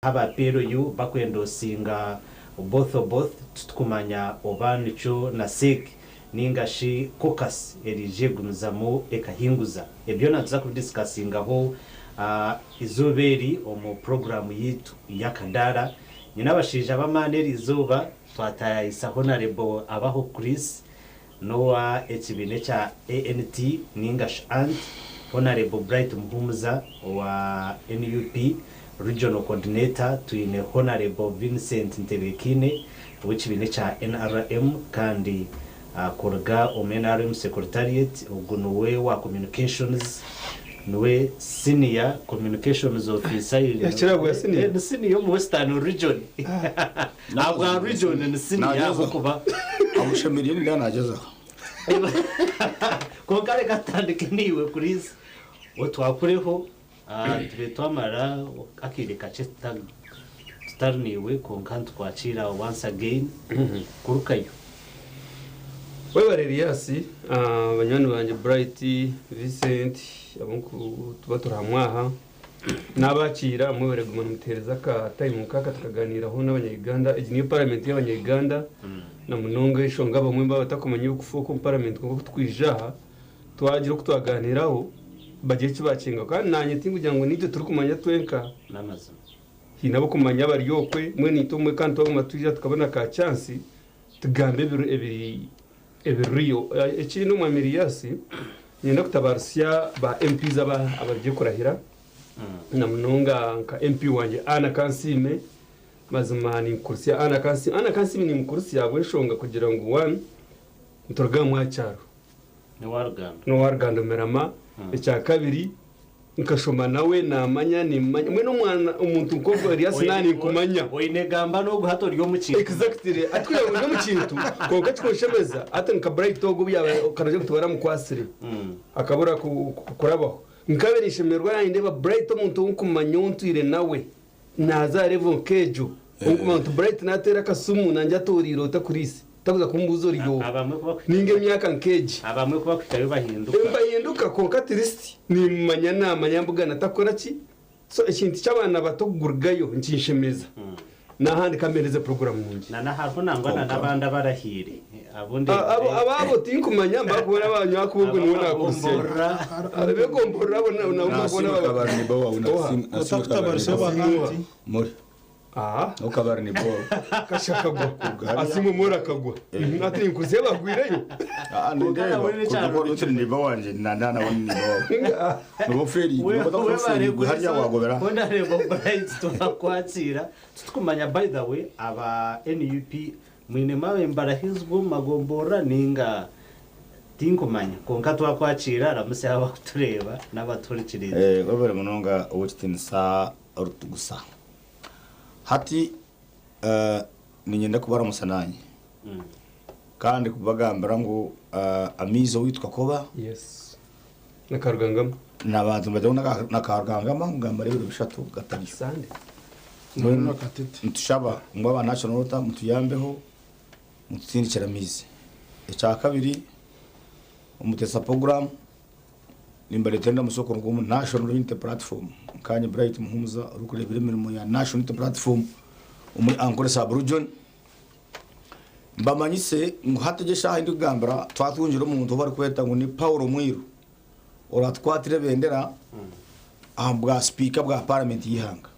aba pero yu bakwendo singa both tukumanya obanicho na sek ningashi caucus erije gumuzamo ekahinguza ebyo natuza kudiscussingaho izoberi omu program yitu yakandara nyina bashija bamaneri izuba twatayisa honorable abaho Chris Noah ekibine cha ANT ningash ant honorable Bright Muhumuza wa NUP regional coordinator tuine honorable Vincent Ntebekine w'ekibine cha NRM kandi kurga NRM secretariat ugunuwe wa communications nuwe senior communications officer ya senior mu Western region abwa region ni senior kuba amushamiriye ni nageza ko kare gatandike niwe Chris otwakureho tube twamara akiri kace tutarniwe ko nkantu kwakira once again kurukayo wewe Elias abanyani banje Bright Vincent abunku tuba turahamwaha nabakira mwebere gumana mutereza ka time kaka tukaganiraho n'abanyaganda ni parliament y'abanyaganda na munonga ishonga bamwe batakomanye ukufuko parliament ko twijaha twagira ko twaganiraho bagiye kibakinga kandi nanye tingugira ngo nibyo turi kumanya twenka namazo hinabo kumanya baryokwe mwe nitumwe kandi twaguma twija tukabona ka chance tugambe ebiriyo ekino mu Elias nyenda kutabarusya ba MPs abagiye kurahira na munonga nka MP wanje Ana Kansime mazumani kursi Ana Kansime ni mkursi yabwe shonga kugira ngo one ntorga mwacharo ni wargando merama ecya kabiri nkashoma nawe namanya ni mwe no mwana umuntu ko Elias nani kumanya oinegamba no guhato ryo mukintu exactly atwira ngo mu kintu ko gacikoshemeza atanka Bright togo byaba karaje gutwara mu kwasire akabura kurabaho nkaberishe merwa nani ndeba Bright umuntu unkumanya untwire nawe nazarevo kejo umuntu Bright natera kasumu nanje atoriro takurisi takuza kumbuzo ryo ninge myaka nkeji abamwe kuba kwitayo bahinduka konkatirist ni manya nama nyambuga natakora ki so ikintu cy'abana batogurgayo nkinshemeza nahandi kamereze program mungi na harfo nangwana nabanda barahire abundi ababo tinkumanya mbakubona abanya kubwo niwe nakusiye abegombora bona ubona babarni bawa unasimutabarso muri ukabarni bo kashaka gwa asimu mora kagwa ati nkuze bagwireyo ndebe ni bawanje nana woni no feri no feri harya wagobera onda rebo Bright tunakwatira tukumanya by the way aba NUP mwine mawe mbarahizwe magombora ninga tinkumanya konka twakwakira ramuse aba kutureba n'abaturikiriza gobere munonga ubutinsa orutugusa hati ninyenda kubara musananye kandi kubagambira ngo amizo witwa koba yes nakarugangama nabantu badona nakarugangama ngambare ibiro bishatu gatari sande no katete ntushaba ngo aba national rota mutuyambeho mutsindikira mize ecya kabiri umutesa program nimbare tenda musoko ngo national unity platform kanye Bright Muhumuza urukurebire imirimo ya national unity platform umuri ankore sabrujon mbamanyise ngo hategesha hindi gambara twatunjira umuntu bari kweta ngo ni Paulo Mwiru ora twatire bendera ambwa speaker bwa parliament yihanga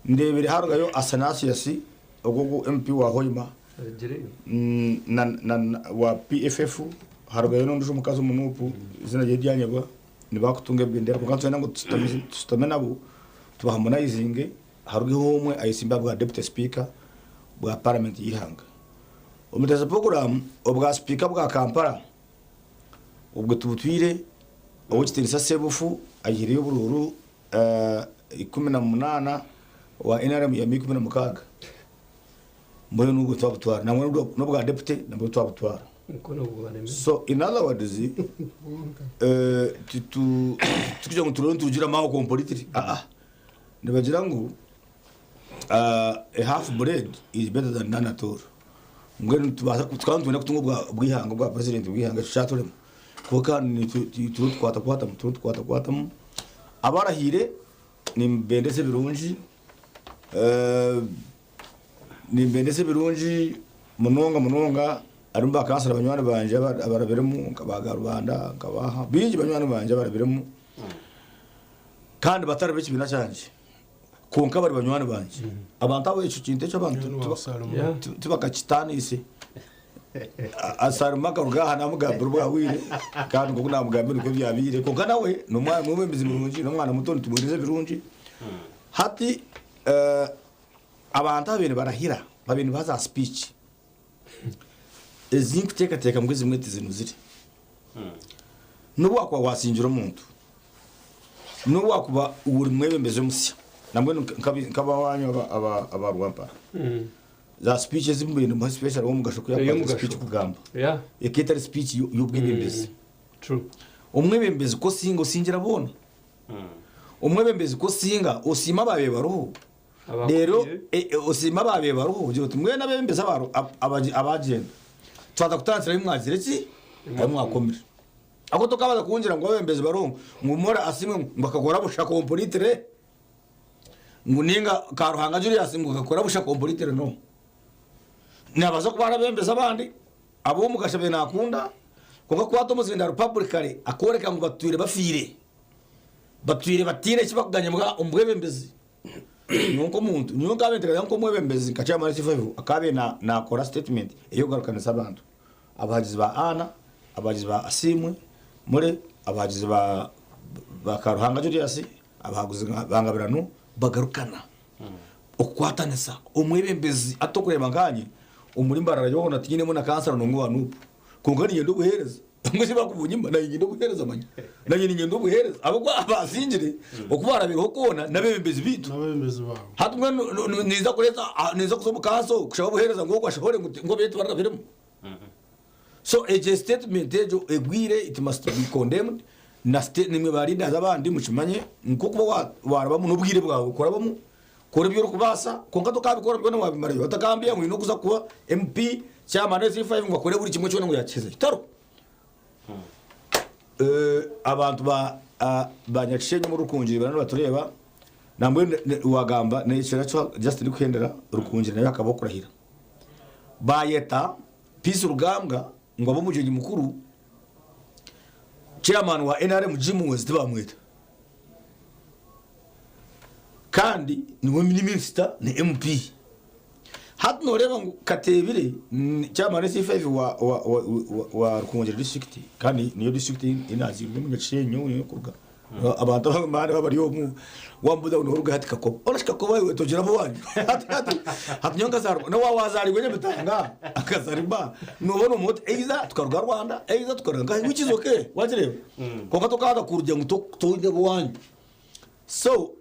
ndebere harugayo asanasiasi ogogo MP wa Hoima na wa PFF harugayo ndo mukazo munupu izina je dyanyabwa nibakutunge bendera kukanzo ngo tutamena bu tubaharmonizing harugiho umwe ayisimba bwa deputy speaker bwa parliament yihanga umuteza program obwa speaker bwa Kampala ubwo tubutwire obukitirisa sebufu ayiriye bururu 18 wa NRM ya 16 mboyo nugo twabutwara namwe no bwa deputy namwe twabutwara so in other words tukija nguturonto tugira maho ko politiki nibagira ngo a half bread is better than none at all ngene twantubona kutungo bwihanga bwa president bwihanga chatulemo kuko ni twata abarahire ni mbendese birunji nimbendese birungi munonga ari mbakansara abanywana banje abaraberemu kabaga rubanda kabaha bingi banywana banje abaraberemu kandi batari biki binacanje konka bari banywana banje abantu abo ico kinte cy'abantu tubakakitanise asaruma karugaha namugambira bwawire kandi ngo namugambira ko byabire konka nawe numwana mubembizi birungi numwana mutondo tumurize birungi hati abantu abene barahira babene baza speech ezinki teka mbwe zimwe tizinu ziri nubu akwa wasinjira umuntu nubu akuba uri mwebembeze musya namwe nkaba wanyu abarwampa za speech zimwe mu special wo mugasho ya speech kugamba eketari speech y'ubwebembeze true umwebembeze ko singo singira bona umwebembeze ko singa osima babe baruho rero osima babe baruho je tumwe nabembeze abagenda twata kutanzira imwazire ki amwakomera ako tokabaza kunjira ngo bembeze barongo ngumora asimwe mbakagora busha kompolitere nguninga karuhanga juri asimwe gakora busha kompolitere no nabaza kubara bembeze abandi abo mugashabe nakunda konga kwato muzinda republicale akoreka ngo batwire batire kibakuganye mbwa umbwebembeze nuko muntu nuko abentera nko mwebembeze kacama C5 akabe na kora statement iyo garukana sabantu abagizi ba ana abagizi ba asimwe muri abagizi ba karuhanga Julius abaguzi bangabirano bagarukana okwatanesa umwebembezi atokureba nganye umurimbarara yobona tinyine na kansara no ngwa nupu kungani yendo guhereza ngo siba kubunyimba na yendo guhereza manya na yendo guhereza abo abasinjire okubara biro kona nabembezi bitu nabembezi bawo hatumwe niza kureza niza kusoba kaso kushaba buhereza ngo kwashobore ngo betu barabiremo so a statement ejo egwire it must be condemned na state nimwe barinda zabandi mucimanye nko kuba waraba mu nubwire bwawe korabamo kora byo kubasa konka to kabikora byo wabimariye batakambia ngo ino kuza kuba MP cyama na C5 ngo akore buri kimwe cyo ngo yakize taro abantu banyacishenye mu rukunjiri bana batureba namwe wagamba n'icyo cyo just ni kwendera rukunjiri nayo akabokurahira bayeta peace rugambwa ngo abo mujeje mukuru chairman wa NRM Jim West bamwita kandi niwe minister ni MP hatno reba ngo katebire chairman C5 wa rukunjiri district kandi niyo district inazi mu nyacishenyo yo kurga abantu bamane babari yo mu wambuda unoruga hatika ko onashika ko bawe tojera bo wanyu hati nyonga zarwa no wazari gwenye bitanga akazariba nubona umuti eiza tukaruga Rwanda eiza tukaruga which is okay wajireba konka tokada kurujya ngo tojya bo wanyu so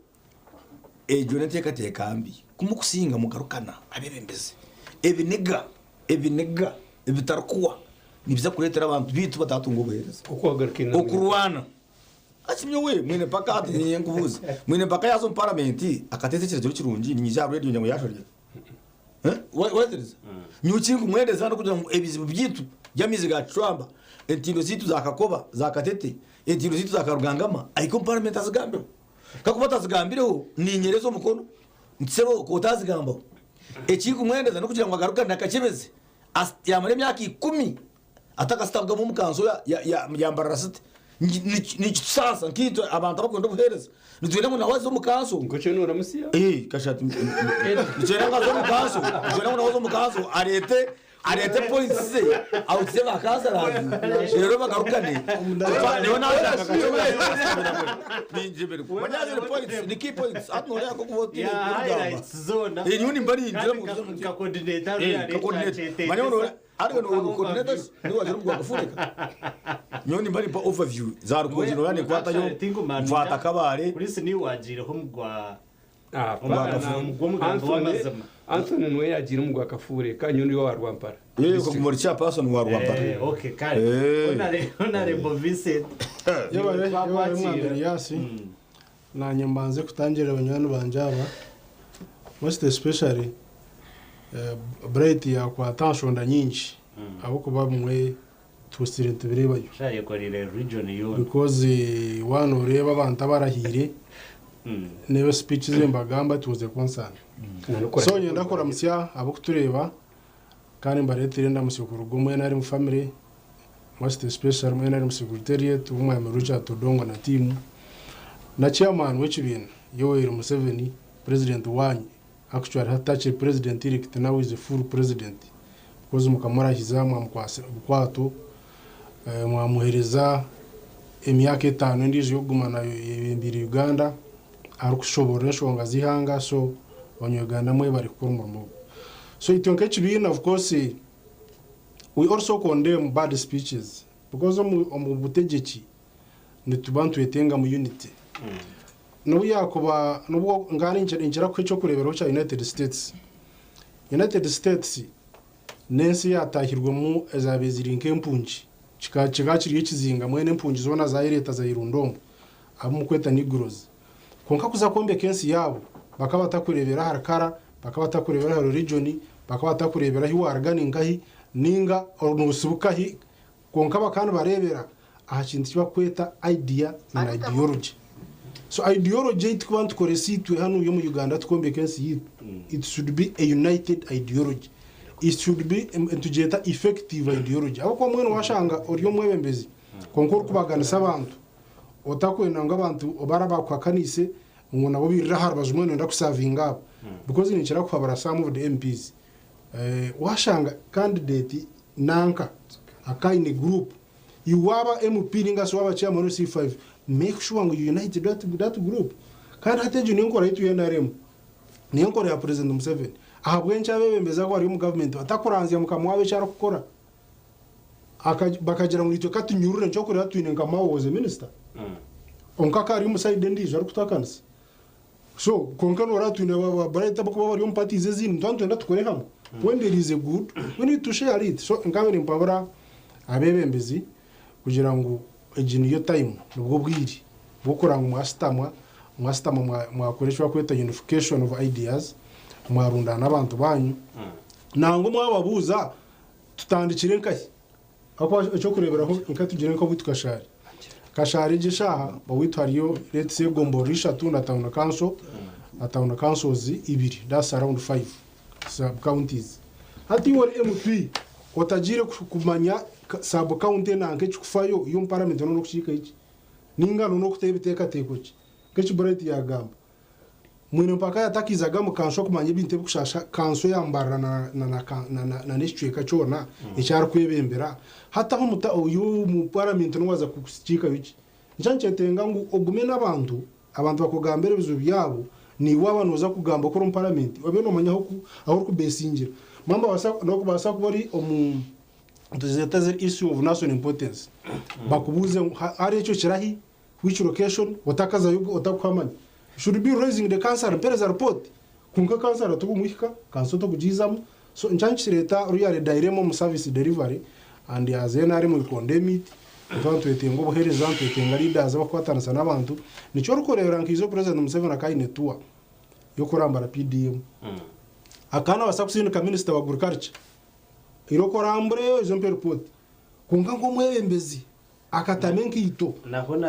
jonete kate kambi kumukusinga mugarukana abebembeze ebinega ebitarkuwa nibiza kuretera abantu bitu batatungo buhereza okurwana achimyo we mwene paka ati nyenkubuza mwene paka yazo parliament akatetekerezo kirungi ni ya radio nyango yashorye waziriza nyukingu mwendeza no kugira ngo ebizibu byitu byamizi ga Trump entindo zitu zakakoba zakatete entindo zitu zakarugangama ayiko parliament azigambe kakubata zigambireho ni nyerezo mukono nsebo ko tazigamba ekingu mwendeza no kugira ngo agaruka nakakebeze yamare myaka 10 atakastabwa mu mukanzo ya mbarasite ni sasa nkito abantu bakunda buhereza nitwene ngo nawazo mukanso ngo cyo nura musiya kashati nitwene ngo mukanso nitwene ngo nawazo mukanso arete points ze awutse bakaza radio rero bagarukane niho nawe ninjebere kubanyaze points ni key points atno rya ko kubotira highlights zone nyuni mbari njira mu ka coordinator ya manyono ari no coordinators ni wajira mu gafurika nyoni mbari pa overview za rukunjiro yane kwata yo mfata kabare polisi ni wajire ho mugwa Anthony nwe yagira umugwa kafure kanyundi wa Rwampara ko kumuri cha person wa Rwampara okay kare onare Vincent yabare yasi na nyambanze kutangira abanywana banjaba most especially Bright ya kwa tension nyinshi abo kuba mwe tusirente bireba yo shaye ko rire region yo because one ureba abantu barahire nebe speeches mbagamba tuze concern so nyenda kora musya abo kutureba kandi mbaretire ndamusikuru gumwe nari mu family most special mwe nari mu secretariat umwe mu Richard Todongo na team na chairman w'ekibina Yoweri Museveni president wanyu actually hatache president elect now is a full president because mukamara hizamu amkwase bukwato mwamuhereza emyaka 5 ndizo yogumana y'imbiri Uganda ari kushobora nshonga zihanga so abanyuganda mwe bari gukora umurimo so itonke kibina of course we also condemn bad speeches because mu butegeki nitubantu yetenga mu unity no yakuba nubwo ngani injira kwecho kurebera cya United States nensi yatahirwe mu ezabezirinke mpunji kikakiri ikizinga mwene mpunji zona za leta za Irundombo amukweta Negroes konka kuza kombe kensi yabo bakaba takurebera harakara bakaba takurebera region bakaba takurebera hiwargani ngahi ninga onusubukahi konka bakana barebera akintu kibakweta idea na ideology so ideology itwantu koresitwe hano yo mu Uganda tukombe kensi yitu it should be a united ideology it should be entujeta effective ideology abako mwana washanga oriyo mwebembezi konkuru kubaganisa abantu otakwena ngabantu obaraba kwa kanise ngo nabo birira harbazumwe nenda kusavinga because ni chira kwabara some of the MPs washanga candidate nanka akaine group iwaba MP ninga so waba chairman C5 make sure ngo united that group kandi hateje ninkora yitu NRM ninkora ya president Museveni ahabwe ncabebembeza ko ari mu government atakuranziye mukamwabe cyara gukora bakagira ngo icyo katunyurure cyo kuri hatwinenga mawoze minister onkaka ari mu side ndijo ari kutakanisa so konkano ratwine bareta bako bari mu party zezini ntwanda tukore hamwe when there is a good we need to share it so ngabe ni mpabura abebembezi kugira ngo ejini yo time nubwo bwiri bukora ngo mwasitama mwakoreshwa kweta unification of ideas mwarunda n'abantu banyu nango mwababuza tutandikire nkayi ako cyo kureberaho nkatugire nko bitukashari kashari gishaha bawitwariyo let's say gomborisha tunda town councils ibiri that's around 5 sub counties hati wor MP otajire kumanya sub county nanke chikufayo iyo parliament no kushika iki ningano no kutebiteka tekoki kechi bright ya gamba mwine mpaka yatakizaga mu kanso kumanya ibinte bukushasha kanso yambara na nishweka chona icyar kwebembera hata ho muta uyu mu parliament no waza kushika iki njanje tenga ngo ogume n'abantu bakugambere bizu byabo ni waba noza kugamba ko mu parliament obe no manya aho ku besingira mamba basa kubari the issue of national importance bakubuze ari cyo kirahi which location watakaza yugo otakwamanya should be raising the cancer pereza report kunka cancer tukumuhika kanso to kujizamo so nchanchi leta uriya diremo mu service delivery and yazena ari mu condemn it abantu etengo bohereza abantu etenga leaders bakwatanasa n'abantu nico rukorera nkizo president Museveni akaine tour yo kurambara PDM akana basakusindika minister wa agriculture iroko rambure izo report kunka ngo mwebembezi akatamenki ito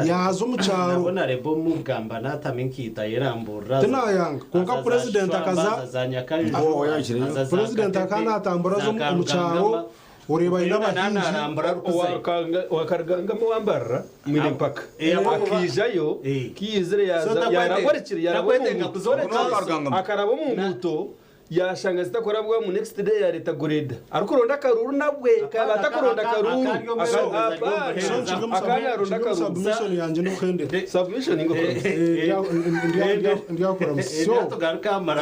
yazo mu cyaro nabona rebo mugamba natamenki ita yerambura tena yanga kunka president akaza president akana atambura zo mu cyaro ureba ina bahinzi wakarganga mu wambara mwine mpaka akijayo kiyizire yaza yaragwetenga kuzore akarabo mu muto yashanga zitakora bwa mu next day ya leta grade ariko ronda karuru nabwe kabata kuronda karuru akanya ronda karuru submission yanje no kende submission ingo ndiya kora so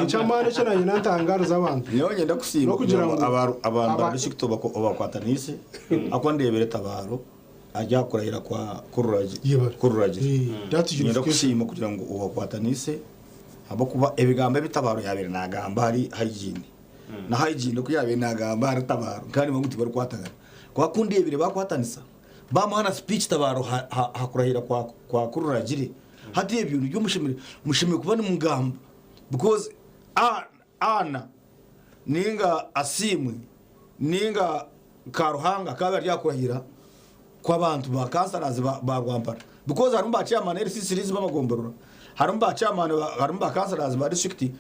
ichamane cyane nyantangaro z'abantu niyo ngenda kusima kugira ngo abantu barishikito bakwatanise akwandebere tabaro ajya kurahira kwa kururaje ngenda kusima kugira ngo ubakwatanise abo kuba ebigambo bitabaro yabere nagamba hari hygiene na hygiene ko yabere nagamba hari tabaro kandi bamuti bari kwatana kwa kundi ebire bakwatanisa bamuhana speech tabaro hakurahira kwa kururagire hati ebintu byo mushimire kuba ni mugamba because ana ninga asimwe ninga karuhanga kabari yakurahira kwa bantu ba kansarazi ba rwampara because harumba chairman RC series bamagomborora harumba chairman harumba councillors ba district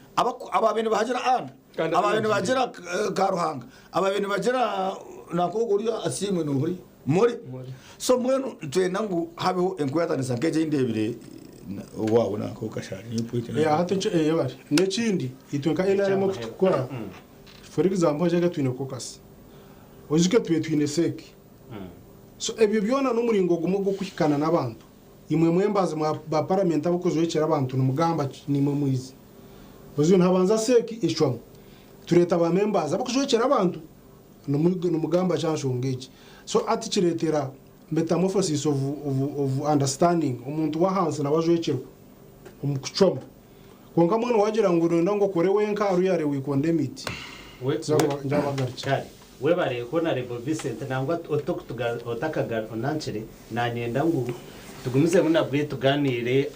ababene bahagera Kandi ababene ababene bagera Karuhanga ababene bagera nakoguriya asimwe n'uri muri so mwenu twena ngo habeho enkwataniza nkeje indebire wawe nako kashari ni point hati bari n'ekindi itwenka NRM tukora for example jaga twine kokasi ozike twine seki so ebyo byona n'umuringo gumo go kwikana n'abantu imwe mwembaza ba parliament abakozwekera abantu n'umugamba nimwe muizi ozo ntabanza seki ishwamo tureta ba members abakozwekera abantu n'umugamba chanshongeje so atichiretera metamorphosis of understanding umuntu wahanse nabajwekero umukuchoma konka mwana wagira ngo ngo kore wenka aruyare wikondemiti cyari webare ko na Rebo Vincent nangwa otakaga onanchere nanyenda ngo tugumize munabwe tuganire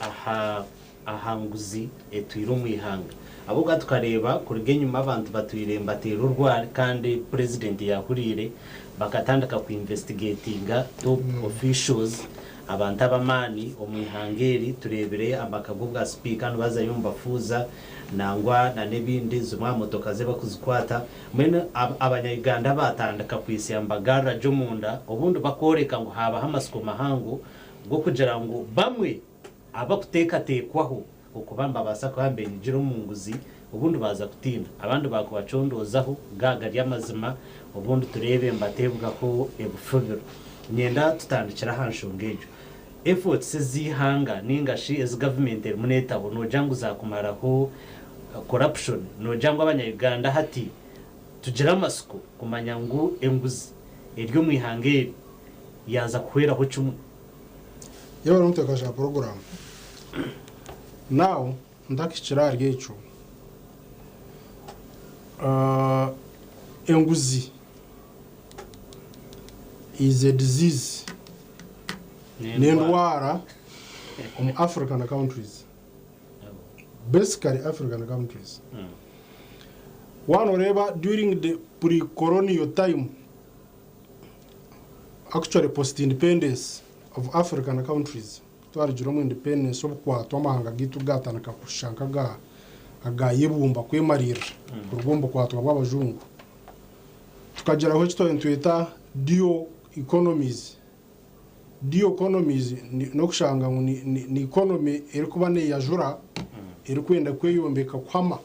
ahanguzi etwiro mwihanga abo tukareba kurige nyuma abantu batwiremba tera urwari kandi president yakurire bakatandika ku investigatinga top officials abantu abamani omwihangeri turebere amakagubwa speaker nubaza yumva fuza nangwa na nebindi zumwa motoka ze bakuzikwata mwene abanyayuganda batandika kwisiyambagara jo munda obundi bakoreka ngo haba hamasiko mahango ngo kugira ngo bamwe abakuteka tekwaho ukubamba basa kwambye njiro munguzi ubundi baza kutinda abandi bakubacondozaho gaga ry'amazima ubundi turebe mbatebuga ko ebufubiro nyenda tutandikira hanshongejo efforts zihanga ningashi as government munetabo no jangu zakumaraho corruption no jangu abanyayuganda hati tugira amasuko kumanya ngo enguzi iryo mwihangeri yaza kuhera ho cyumwe yewe n'umutekasha program now ndakicira ryecho enguzi is a disease nendwara in African countries, basically African countries. One whatever during the pre-colonial time, actually post-independence of African countries, twari jiromo independence of kwa twamahanga gitu gatana kakushankaga agayebumba kwemarira urugombo kwa twababajungu tukagera aho twita dio economies no kushanga ni economy eri kuba ne yajura eri kwenda kweyombeka kwama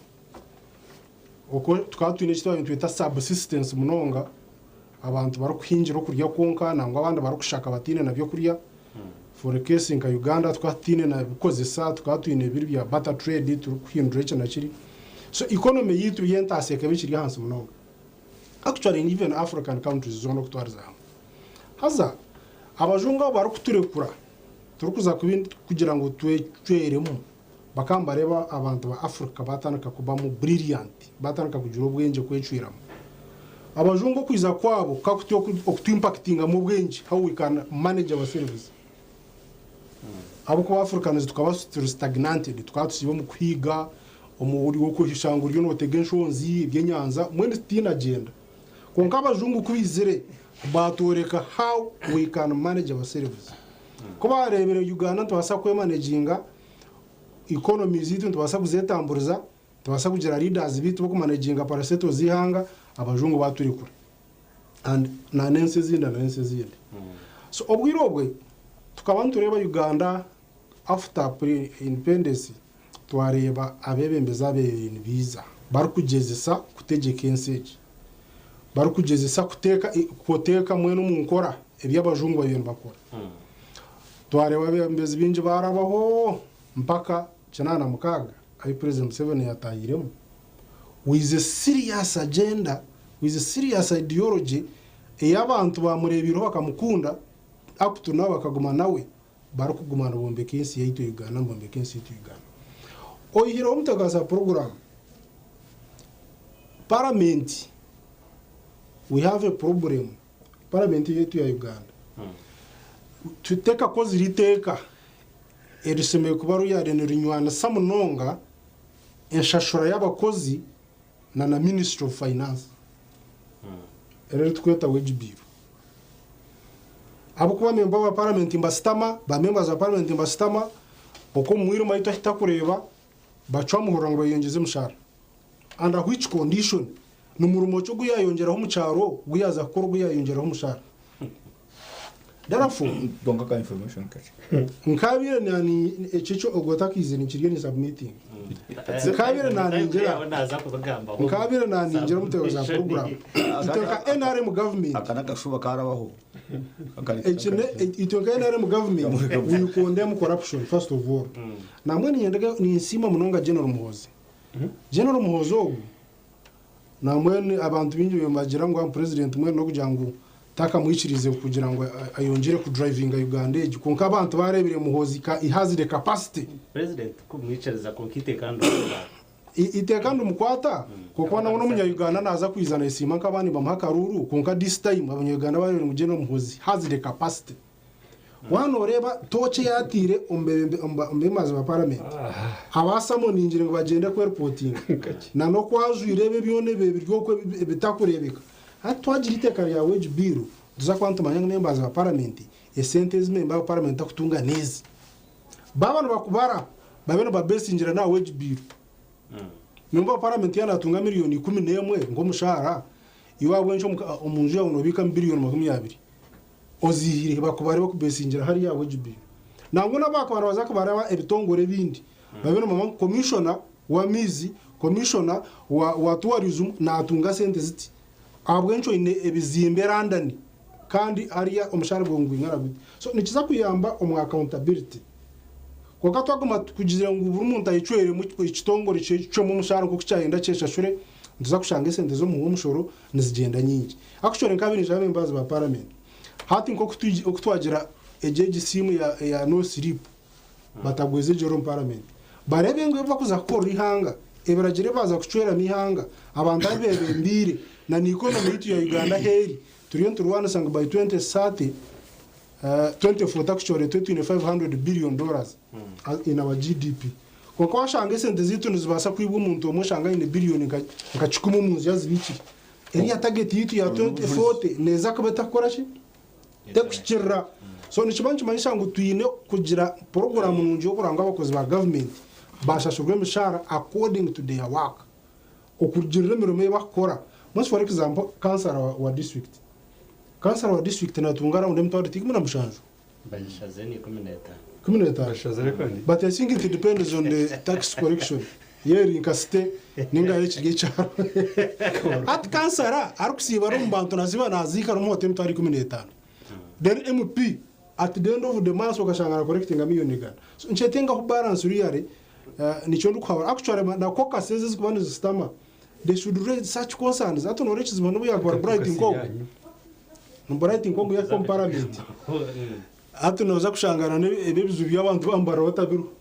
uko twatwine twita subsistence munonga abantu barukwinjira kurya konka nangwa abandi barukushaka batine nabyo kurya for a case in Uganda twatine na bikozesa twatwine biri bya barter trade turukwindure cyane kiri so economy yitu yenta seka bikiri hansi munonga actually in even African countries zono kutwariza haza abajunga barukuturekura turukuza kugira ngo twecweremo bakamba reba abantu ba Africa batanaka kubamo brilliant batanaka kugira ubwenge kwecwiramo abajungu kwiza kwabo kakutu impactinga mu bwenge how we can manage our service abo ko Africans tukaba stagnated tukatusiba mu kwiga umuri wo kuhishanguryo no tegenshonzi byenyanza mwene tina agenda konka abajungu kwizire batoreka how we can manage our service ko barebere Uganda tubasa kwe managinga economies yitu tubasa kuzetamburiza tubasa kugira leaders bitu bako managinga paraseto zihanga abajungu baturikura and na nense zindi so obwirobwe tukaba ntureba Uganda after pre-independence twareba abebembeza b'ibintu biza barukugezesa kutegeka enseje barukugezesa kuteka mwe no munkora ebyabajungu babintu bakora twareba abebembeza binje barabaho mpaka chanana mukaga ayi president 7 yatayiremo with a serious agenda with a serious ideology eyabantu bamurebiro bakamukunda up to now bakaguma nawe barukugumana bombe kensi yaitu Uganda bombe kensi yaitu Uganda oyihiro umutagaza program parliament we have a problem parliament yetu ya Uganda tuteka kozi riteka eriseme kubaru ya renerinywana samunonga enshashura y'abakozi na Ministry of Finance rero tweta wage bill abo kuba member wa parliament mbastama ba members wa parliament mbastama uko mwiri mahita ahita kureba bacamuhora ngo bayongeze umushahara under which condition ni umurimo cyo guyayongeraho umucaro guyaza gukora guyayongeraho umushahara therefore donka ka information kache nkabire nani echicho ogotakize ni kiryo ni submitting nkabire nani ngera nkabire nani ngera mutego za program itoka NRM government akana gashuba karabaho echine itoka NRM government we condemn corruption first of all namwe ni nsima munonga General Muhozi ogu namwe abantu bingi bagira ngo president mwe no kugira ngo taka mwikirize kugira ngo ayongere ku driving Uganda konka abantu barebere Muhozi ka has the capacity president kumwicariza konkite kandi itekandi umukwata kuko nabona umunya Uganda naza kwizana isima nk'abandi bamakaruru konka this time abanya Uganda barebere mu General Muhozi has the capacity wano reba toche yatire umbe mazi ba parliament abasamo ninjire ngo bagende ku reporting na no kwazwirebe byone bebiryo ko bitakurebeka atwagira iteka ya wage bill duza kwantu manyanga members ba parliament sentence member ba parliament akutunga neza baba bakubara babeno ba besingira na wage bill member ba parliament yana atunga miliyoni 11 ngo mushahara iwabwe nco umunju ya unobika miliyoni 20 ozihire bakubare bakubesingira hari ya wage bill nango nabakabara bazakabara ebitongore bindi babeno mama commissioner wa mizi commissioner wa tourism na atunga sente ziti abwencho ine ebizimbe randani kandi ariya umushahara bwongwe ngarabuti so nikiza kuyamba omu accountability ko katwaguma kugizira ngo buri muntu ayicwere mu kitongore cyo mu mushahara ko cyahenda cyesha shure ndiza kushanga sente zo mu mushoro nizigenda nyingi akushore nkabiri jabe mbazi ba parliament hati nko kutwagira ejeje simu ya no slip batagweze joro parliament barebe ngo bakuza ko rihanga eberagire baza kucwera mihanga abantu abebe mbire na ni economy yitu ya Uganda heri turiyo turwana sanga by 2030 24 actually $500 billion in our GDP kwa washanga sente zitu nizibasa kwibwa umuntu omushanga ine billion ngachukuma umuntu yazibiki eri target yitu ya 2040 neza kabeta korashi takuchira so nikibanchi manyisha ngo tuyine kugira program nunje yo kuranga abakozi ba government bashashurwe mishara according to their work okugirira mirimo bakora most for example councillor wa district na tungara unde mtwari tikimuna mushanjo bashazeni 15 bashazere kandi but I think it depends on the tax correction yeri nkasite ninga yechige cyaro at councillor arukusiba rumbantu naziba nazika rumote mtwari 15 then MP at the end of the month wakashangana correcting a million gana so nchetenga ku balance riyare nicho ndukwa actually na koka says kubana zistama they should raise such concerns that no reaches manu ya kwa brighting ko brighting ko ya comparament atu noza kushangana nebizu by'abantu bambara batabiru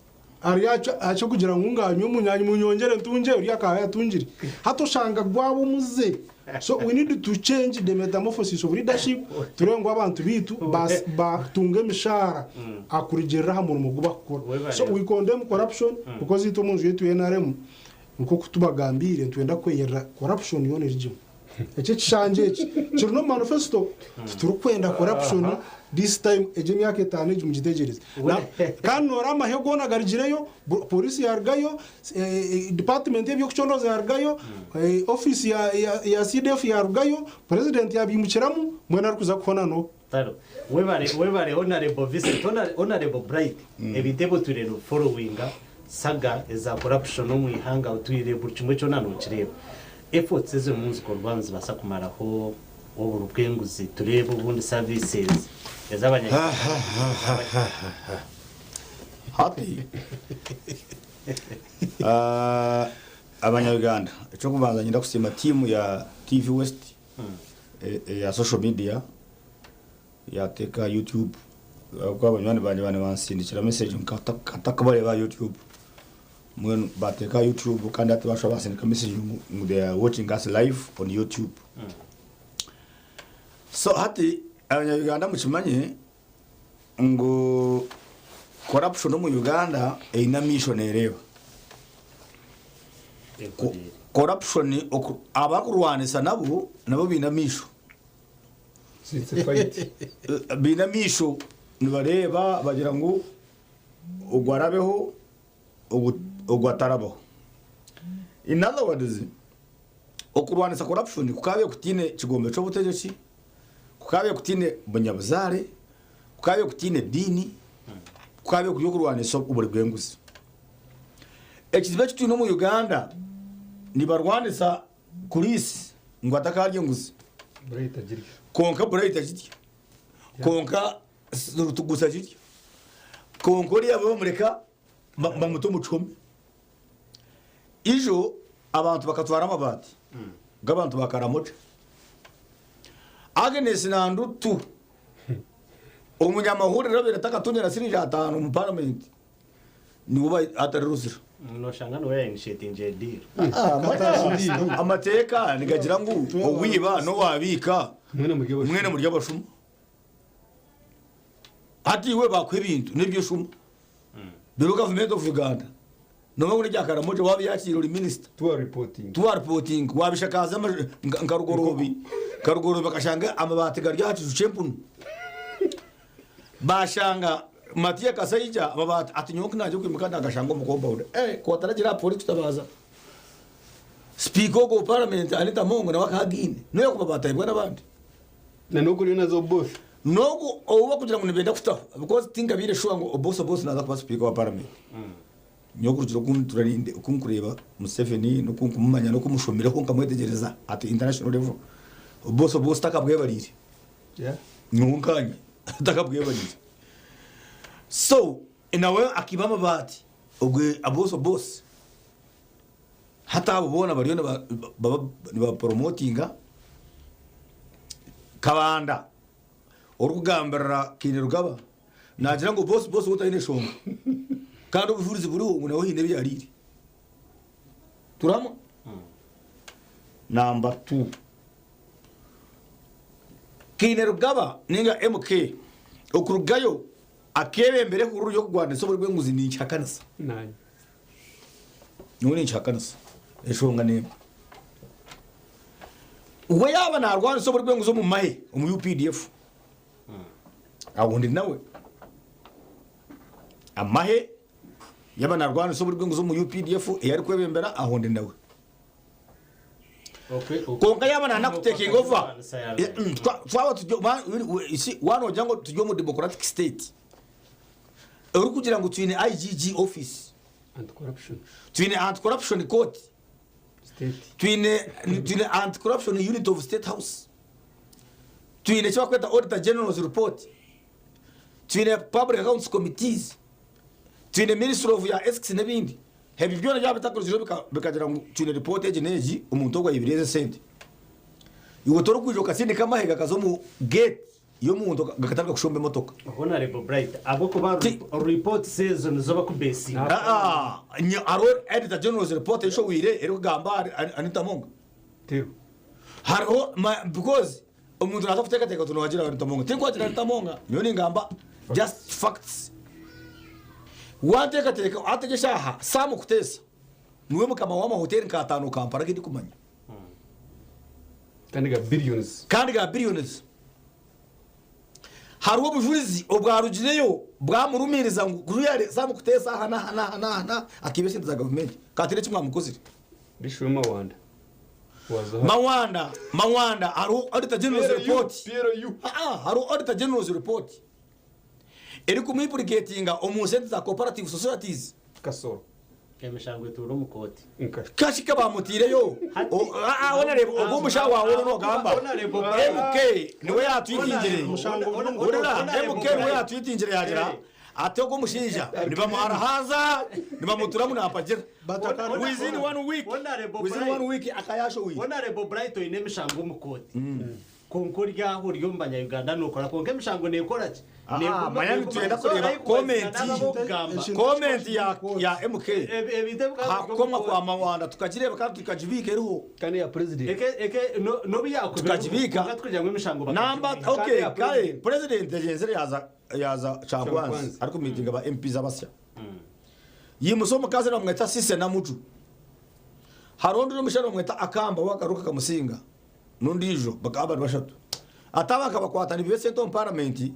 ariya acho kugira ngunganyo munyanyi munyongere ntunje uriya kaya tunjiri hato shanga gwabo muze so we need to change the metamorphosis of leadership turengo abantu bitu batunge mishara akurigera hamwe mu gubakora so we condemn corruption because it omunju yetu NRM nko kutubagambire twenda kweyera corruption yone regime ece chanje kiri no manifesto turukwenda corruption this time ejemi yake taneje mugitegereza kandi orama hego nagarigireyo police yargayo department y'ebyo kuchondoza yargayo office ya CDF yargayo president yabimukiramu mwena rukuza kukona no taro webare honorable Vincent honorable Bright ebitebo turero following saga eza corruption no mwihanga utwire buri kimwe cyo nano kireba efforts ezo munsi ko rwanzi basa kumaraho uburubwenguzi tureba ubundi services ezabanya hati abanya-Uganda cyo kubanza nyinda kusema team ya TV West ya social media ya teka YouTube kwa abanywane banje bansindikira message nkatakabareba ba YouTube mwen bateka YouTube kandi atubasha basindika message mu they are watching us live on YouTube so hati abanya-Uganda mukimanye ngo corruption mu Uganda ina mission ereba corruption abakurwanisa nabo bina mission it's a fight bina mission nibareba bagira ngo ugwarabeho ugwatarabaho. In other words, okurwanisa corruption kukabe kutine kigombe cyo butegetsi, kukabe kutine bunyabuzare, kukabe kutine dini, kukabe kuyokurwanisa ubure bwenguzi. Ekizibe kitu no mu Uganda ni barwanisa kulisi ngo atakarye nguzi. Bright jirya. Konka bright jirya. Konka rutugusa jirya. Konkori yabo mureka bamuto mucome. Ijo abantu bakatwara amabati. Gabantu bakaramoca. Agnes nandu tu. Umunyamahuriro rabera takatunyera sirija 5 mu parliament. Ni uba atarusira. Noshanga no ya initiating deal. Amateka nigagira ngo owiba no wabika mwene muri y'abashuma. Ati we bakwe ibintu nibyo shuma. The government of Uganda. No ngo ryakara moje wabi yakirori minister. Tuwa reporting. Wabishakaza nkarugorobi. Karugorobi bakashanga amabati garyacu chempunu. Bashanga Matia Kasayija amabati atinyonka naje kwimukana agashanga umukomba ude. Ko taragira police tabaza. Speaker go parliament Anita Mongo na wakagine. No yakubabata ibwa nabandi. Na nuko ryo nazo boss. Nogo oba kugira ngo nibenda kutaho because tinga bire shuwa ngo boss naza kuba speaker wa parliament. Nyokurukiro kunturarinde ukunkureba Museveni no kunkumanya no kumushomira ko nkamwetegereza at international level. Boss takabwe barire. Yeah. Nunkanye takabwe barire. So inawe akibama bati ogwe boss hata abona bariyo ba promotinga kabanda orugambara kinirugaba nagira ngo boss utayine shonga kandi ubufurizi buri wo nawe hinde byariri turamo number 2 kinirugaba ninga MK okurugayo akebe mbere kuru yo kugwana so buri nguzi ni chakanasa nani none chakanasa eshonga ne uwe yaba narwana so buri nguzi mu mahe mu UPDF awundi nawe amahe yaba narwana so buri nguzi mu UPDF yari kwebembera ahundi nawe konka yaba nakutekinga over twawa tujyo isi wano jango tujyo mu democratic state uri kugira ngo twine IGG office twine anti-corruption court twine anti-corruption unit of state house twine chwa kweta auditor general's report twine public accounts committees twine ministry of ya ethics n'ibindi hebi byona byabitakoziro bikagira ngo twine report egeneji umuntu ogwa ibireze sente iwo toro kujo kasinde kamahega kazo mu gate yo muntu gakatabwa kushombe motoka Honorable Bright abo kuba report says zoba ku base ni aro editor general's report isho wire ero gamba Anita Mongo tero haro because umuntu nazo kuteka teka tunawagira Anita Mongo tinko wagira Anita Mongo yoni ngamba just facts wateka teka ategesha ha samu kutesa niwe mukama wa mahoteli ka 5 Kampala kidi kumanya kandi ga billions hari ubujurizi obwarugireyo bwamurumiriza ngo kuyare samu kutesa hana akibese ndaza government katire kimwa mukozire bishwe mawanda hari auditor general's report hari auditor general's report eri kumipurigatinga omusente za cooperative societies kasoro kemishangwe turo mukoti kashika bamutireyo onarebo ogo mushawa woro no gamba MK niwe yatwitingire MK niwe yatwitingire yagira ate ogo mushinja nibamara haza nibamutura munapagera within 1 week akayasho wi Honorable Bright ine mishango mukoti konkorya huriyo mbanya Uganda nokora konke mishango nekoraki mayani tuyenda kureba comment ya MK hakoma kwa mawanda tukajireba kandi tukajibika eriho kandi ya president eke no biyakubika tukajibika tukajya mu mishango number okay kale president yenzere yaza changwanzi ariko meeting aba MP zabasya yimusoma kaze namweta sise na mucu harondo no mishano mweta akamba wakaruka kamusinga nundijo bakaba bashatu ataba akabakwatana ibese to parliament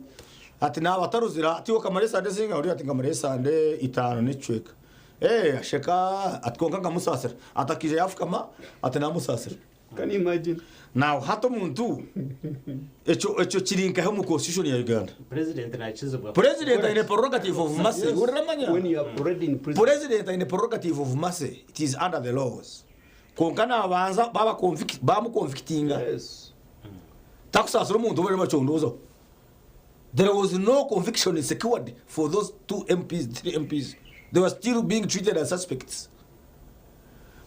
ati naba taruzira ati Kamare Sande zinga uri ati Kamare Sande 5 n'icweka asheka atkonka ngamusasira atakije yafukama ati namusasira. Can you imagine? Now hato muntu echo kirinka he mu constitution ya Uganda. President nakizibwa. President in a prerogative of mercy. When you are already in prison. President in a prerogative of mercy, it is under the laws. Konkana abanza baba convictinga. Yes. Takusasira umuntu bari bachondozo. There was no conviction secured for those 2 MPs, 3 MPs. They were still being treated as suspects.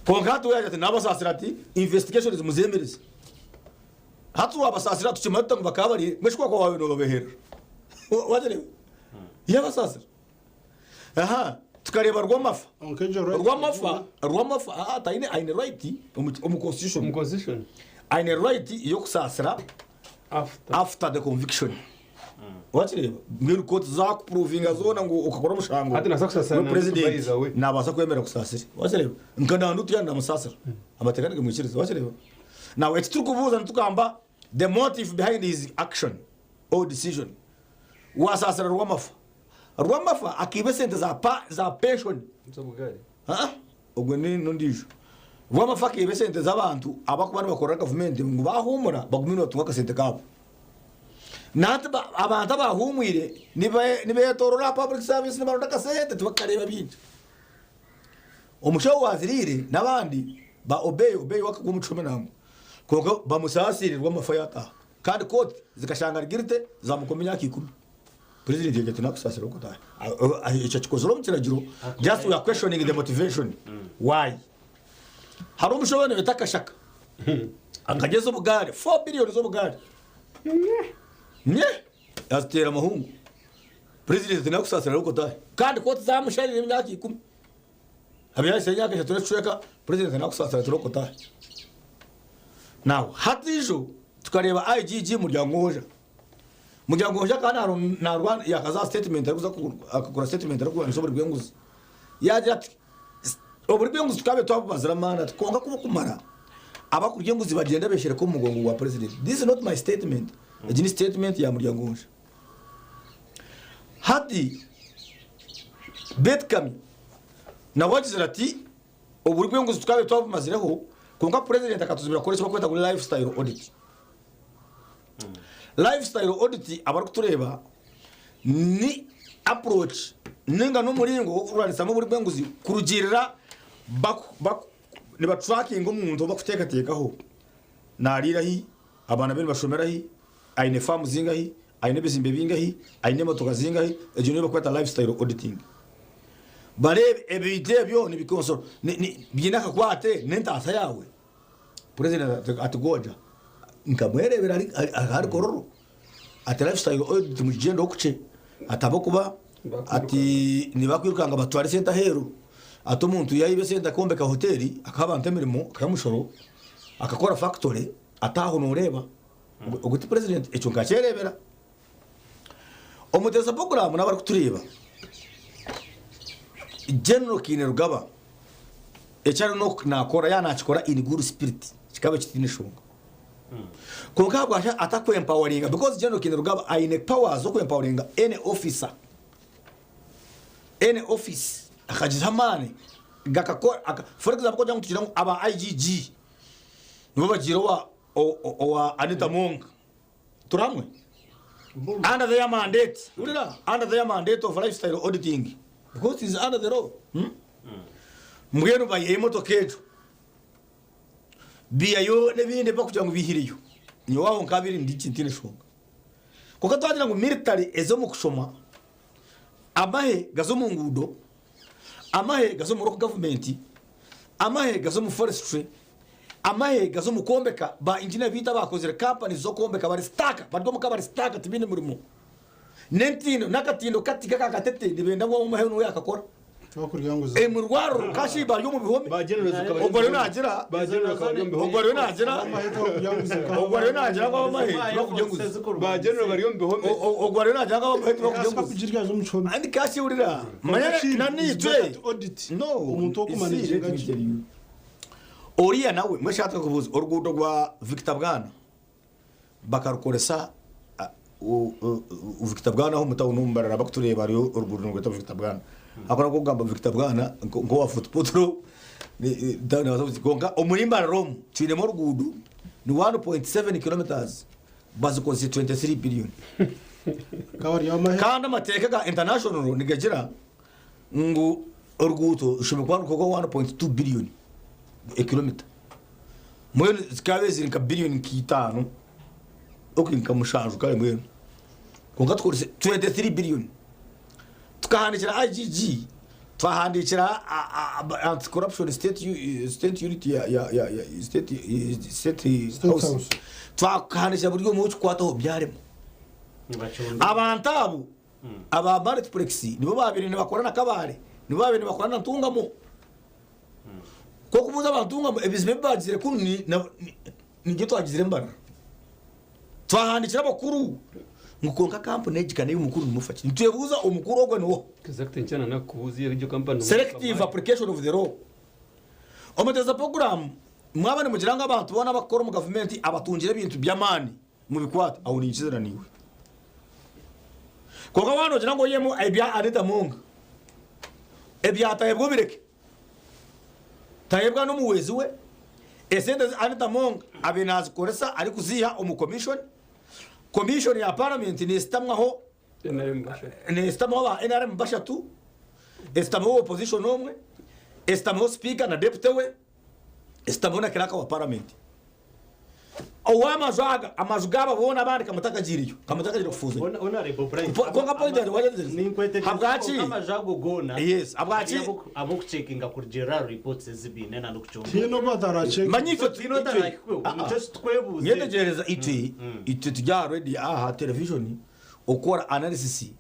Konkato ya nabasasira ati investigation is muzemerezi. Hatu abasasira tukimata bakabari mweshwa kwa wawe no babehera. Wajere. Yabasasira. Aha, tukareba Rwamafa. Rwamafa ataine aine right mu constitution. Aine right yo kusasira after the conviction. Wachireba ngero court za ku provinga zona ngo ukakora mushango hati nasa kusasira na president nabasa kwemera kusasira wachireba nkana ndu tuyanda musasira amatekanike mwikiriza wachireba now it's turi kubuza ntukamba the motive behind his action or decision wasasira Rwamafa akibe sente za pension Zobugari. ubwo ni nondijo Rwamafa akibe sente z'abantu abakubana bakora government ngo bahumura bagumina batunga sente kabo nata abantu bahumwire nibe torora public service nibaronda kasete tubakareba bintu umushawo wazirire nabandi ba obey wakagumucome namwe koko bamusasirirwa amafayata kandi court zikashanga rigirite zamukomenya kikumi president yegete nakusasira uko tayi icyo kikozoro mukiragiro just we are questioning the motivation why hari umushawo netakashaka akageza ubugare 4 billion z'ubugare azitera amahungu president nakusasira uko tayi kandi court zamusharire imyaka 10 habiyase imyaka 3 turacweka president nakusasira uko tayi now hatijo tukareba IGG muryango hoja kandi na Rwanda yakaza statement aruza akakora statement ariko nsobora bwenguzi yaje ati oburi bwenguzi tukabe twabazira mana tkonga kubukumara abakurye nguzi bagenda beshere ko mugongo wa president. This is not my statement. Ejini statement ya muryango hoja hadi betkami na wajizira ati oburi bwenguzi tukabe twabaziraho konga president akatuzibira koresha bakweta kuri lifestyle audit. Lifestyle audit abarukutureba ni approach ninga no muringo uranisa muri bwenguzi kurugirira niba tracking umuntu bakutekatekaho narirahi abana bene bashomerahi aine farm zingahi aine bizimbe bingahi aine motoka zingahi ejo niba kweta lifestyle auditing barebe ebide byo nibikonsoro ni byinaka kwate nentasa yawe president atugoja nkamwerebera ari kororo ati lifestyle audit mujendo okuche atabokuba ati nibakwirukanga batwari center hero ato umuntu yayibe center kombeka hoteli akabanta mirimo akamushoro akakora factory ataho noreba uguti president echo ngacherebera omuteza program nabari kutureba general Kinerugaba echano nok nakora yana chikora in good spirit chikabe chitinishonga konka gwasha atakwe empowering because General Kinerugaba aine powers zo empowering any officer any office akajizamane gakakora for example ko jangu tukira aba IGG nibo bagiro wa Anita Monk turamwe under their mandate urira under their mandate of lifestyle auditing because is under the law mbwenu bayemo tokejo biyayo nebinde bakujya ngo bihiriyo ni waho nkabiri ndikintine shonga kuko twagira ngo military ezo mu kushoma amahe gazo mu ngudo amahe gazo mu local government amahe gazo mu forestry amahe gazo mu kombeka ba engineer bita bakozere company zo kombeka bari stack badwo mu kabari stack tibine murimo nentino nakatindo katika kakatete nibenda ngo mu mahe no yakakora Murwaro kashi ba yo mu bihome ogore nagira ogore nagira kwa mahe bakujenguza ba general bari yo mu bihome ogore nagira kwa mahe bakujenguza andi kashi urira manyana nani twe no umuntu okumanije oriya nawe mwashaka kubuza urugudo rwa Victor Bwana bakarukoresa Victor Bwana aho mutawo numbarara bakutureba ari uruguru rwita Victor Bwana akora ko gamba Victor Bwana ngo wa football ni dana wazo konga umurimba Rome twiremo rugudu ni 1.7 kilometers bazi ko 23 billion kawari yamahe kandi amateka ga international nigagira ngo urguto ushobora kuba ko 1.2 billion kilometer moyo zikabe nka billion kitano okinka mushanju kale moyo konga twose 23 billion tukahandikira IGG twahandikira anti corruption state unity ya state house twahandikira buryo mu kwataho byaremo abantu abo aba multiplex nibo babiri bakorana kabare nibo babiri bakorana ntungamo ko kumuza abantungamo ebizime bagire kuni ni gito agizire mbara twahandikira bakuru ngukonka company ejikane y'umukuru numufaki ntuyebuza umukuru ogwe no exactly cyana nakubuzi iryo company selective application of the law omuteza program mwabane mugiranga abantu bona bakora mu government abatungire ibintu by'amani mu bikwata aho ni ikizeraniwe koga wano gira ngo yemo ebya Anita Monga ebya tayebwo bireke tayebwa no muwezi we esende Anita Monga abenazi koresa ari kuziha commission ya parliament ni stamwaho ni stamwaho ba NRM bashatu stamwaho opposition omwe stamwaho speaker na deputy we stamwaho na kiraka wa parliament awamazaga amazugaba bona abandi kamutakagiriyo kufuza honorable bright konga point ya waje ninkwete habwaci amajago gona yes habwaci abo kucheckinga kuri general reports zibine na ndikuchonga tino bataracheka magnifique tino darakwe just twebuze nyedegereza iti tujya already aha television okora analysis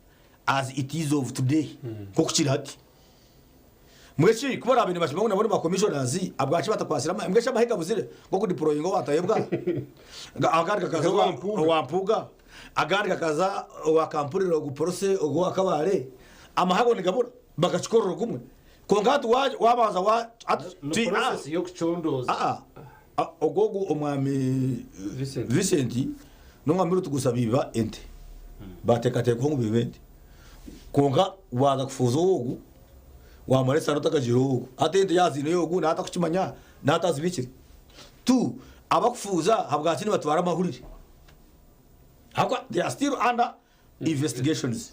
as it is of today ko kukiri hati mweshi kubara abintu bashimwe nabone ba commissioners abwaci batakwasira mwesha mahega buzire ngo kudeploy ngo batayebwa agarika kaza wampuga agarika kaza wakampurira guprose ogo akabare amahago ni gabura bagacikorora gumwe kongatu wabaza wa process yo kuchondoza ogogo omwami Vincent no mwamiro tugusabiba ente batekate ko ngubibende konga waza kufuza ogu wamaresa rutakajiro atende yazine yogu nata kuchimanya nata zibikire tu abakufuza habwakini batwara amahurire hakwa they are still under investigations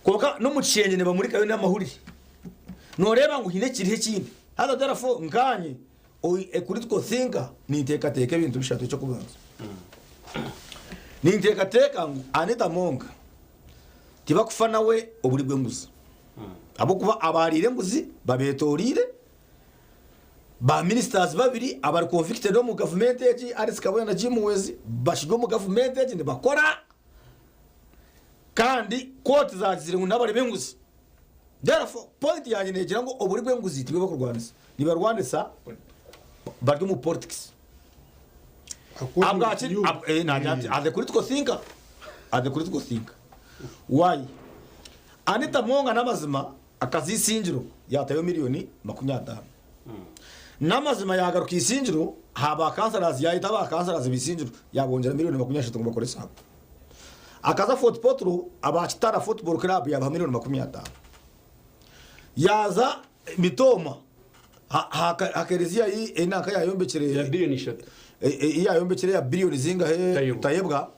koka no mucenge ne bamurika yo n'amahurire noreba ngo hine kirihe kindi hada therefore nganye kuri two thinker ni teka teka ibintu bishatu cyo kubanza ni teka teka ngo Anita Monga tibakufana we oburibwe nguzi abo kuba abarire nguzi babetorire ba ministers babiri abari convicted mu government egi Alice Kabona na Jim Wezi bashigwe mu government egi bakora kandi court zagizire ngo nabari benguzi therefore point yanjye negira ngo oburibwe nguzi tibe bakurwanisa nibarwanisa baryo mu politics abgachi najati ade critical thinker why Anita Monga namazima akazisinjiro yatayo miliyoni 50 namazima yagaruka isinjiro haba kansarazi yahita ba kansarazi bisinjiro yabongera miliyoni 30 ngo bakore sako akaza football abakitara football club yaba miliyoni 50 yaza mitoma hakerezia hii enaka yayombekere ya billion shot yayombekere ya billion zinga he tayebwa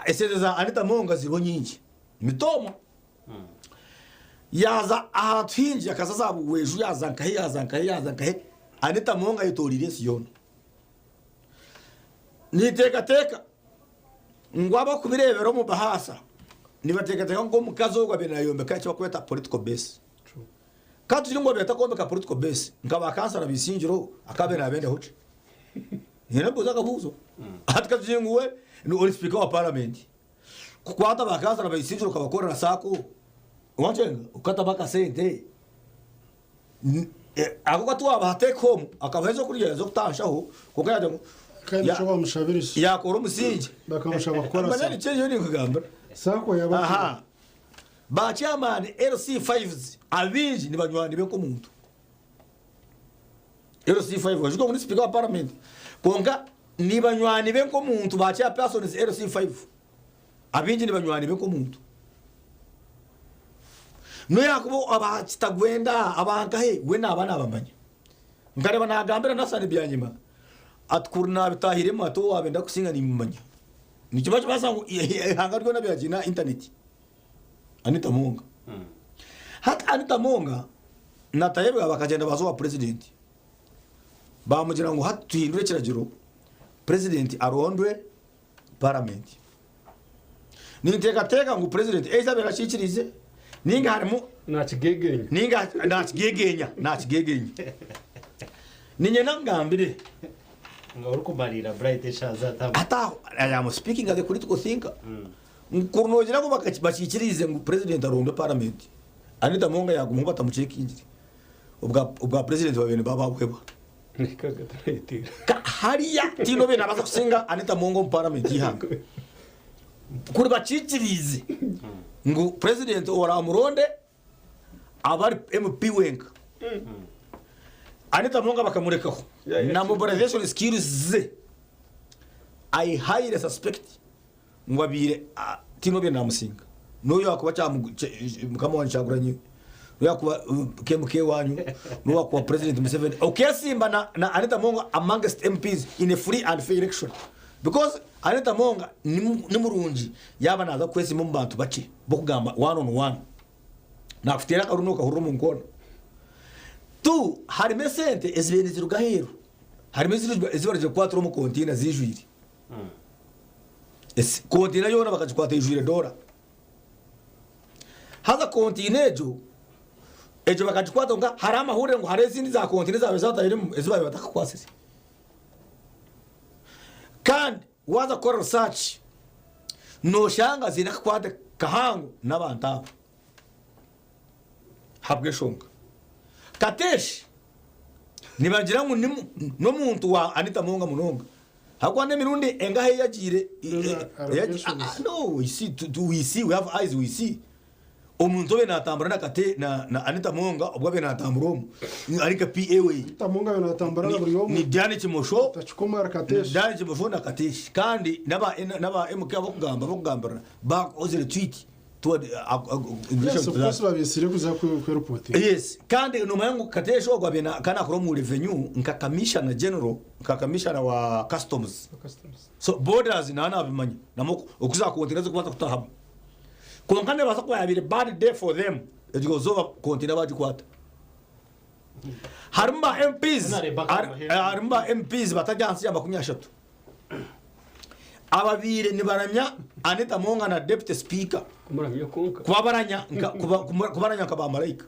eseza Anita Monga ziro nyingi mitoma yaza ahatwinji akazazabu weju yazankahe Anita Monga yitorire Sion niteka ngwaba kubirebero mu bahasa nibateka ngo mukazogwa benayombe kacho kweta political base katu ngo beta kombe ka political base ngaba kansara bisinjiro akabera abende hoce yena buza kabuzo atkazingwe ni oli speaker wa parliament kukwata bakansara bisinjiro kabakorera sako wanjenga ukata baka sente ako katwa bahate home akabahezo kuriya zo kutanshaho kukaje kandi cyo bamushabirisa yakora umusingi bakamushaba gukora banyari cyo ni kugamba sako yaba aha ba chairman LC5s abinji ni banywani be ko muntu LC5 wajuko muri speaker wa parliament konga ni banywani be ko muntu ba chairpersons LC5 abingi ni banywani be ko muntu no yakubo abakitagwenda abangahe we nabana abamanya ngareba nagambira nasane byanyima atkurna bitahiremo ato wabenda kusinga ni mumanya ni kibazo basango hangaryo nabyagina internet Anita Monga hata Anita Monga natayebwa bakagenda bazowa president bamugira ngo hatuhindure kiragiro president arondwe parliament niteka ngo president ezabera shikirize ninga harimo nakigegenya ninye nangambire ngawuri kumarira bright shaza tabu ata I am speaking as a critical thinker nkurunogera ngo bakikirize ngo president arondwe parliament Anita Monga yagumva batamucekingira ubwa president babene babahweba hariya tino bena baza kusenga Anita Monga mu parliament yihanga kuri bacikirize ngo president ora muronde abari MP wenga Anita Monga bakamurekaho na mobilization skills ze I highly suspect ngwabire tino bena namusinga no yakuba mukamwa nchaguranye no yakuba KMK wanyu no yakuba president Museveni okay simba na Anita Monga amongst MPs in a free and fair election because Anita Monga ni murungi yaba naza kwesi mu bantu bake bokugamba one on one nakufitira karunuka huru mu nkono tu hari mesente ezibene zirugahero hari mesente ezibarije 4 mu kontina zijwiri es kontina yona bakazikwata ijwire dora haza kontina ejo bakazikwata nga hari amahure ngo hari izindi za kontina zabe zatayire ezibaye batakakwasese kandi waza kora research no shanga zinakwata kahangu n'abantu habwe shonga kateshi nibagira ngo no muntu wa Anita Monga munonga hakwane mirundi engahe yagire no we see we have eyes we see omuntu we natambura nakate na Anita Monga ubwo be natambura arika PA we Anita Monga natambura buri yomu ni Diane Kimosho tachikomara kateshi Diane Kimosho na kateshi kandi naba MK bakugambara bakozere tweet yes kandi numa yangu katesho gwa bena kana kuro mu revenue nka commissioner general nka commissioner wa customs so borders nana abimanyi namoko okuza kontineza kubanza kutaha konkane basa kwa yabire bad day for them edigozova kontina bajikwata harumba MPs batajansi ya 30 ababire nibaramya Anita Monga na deputy speaker kubabaranya kabamalayika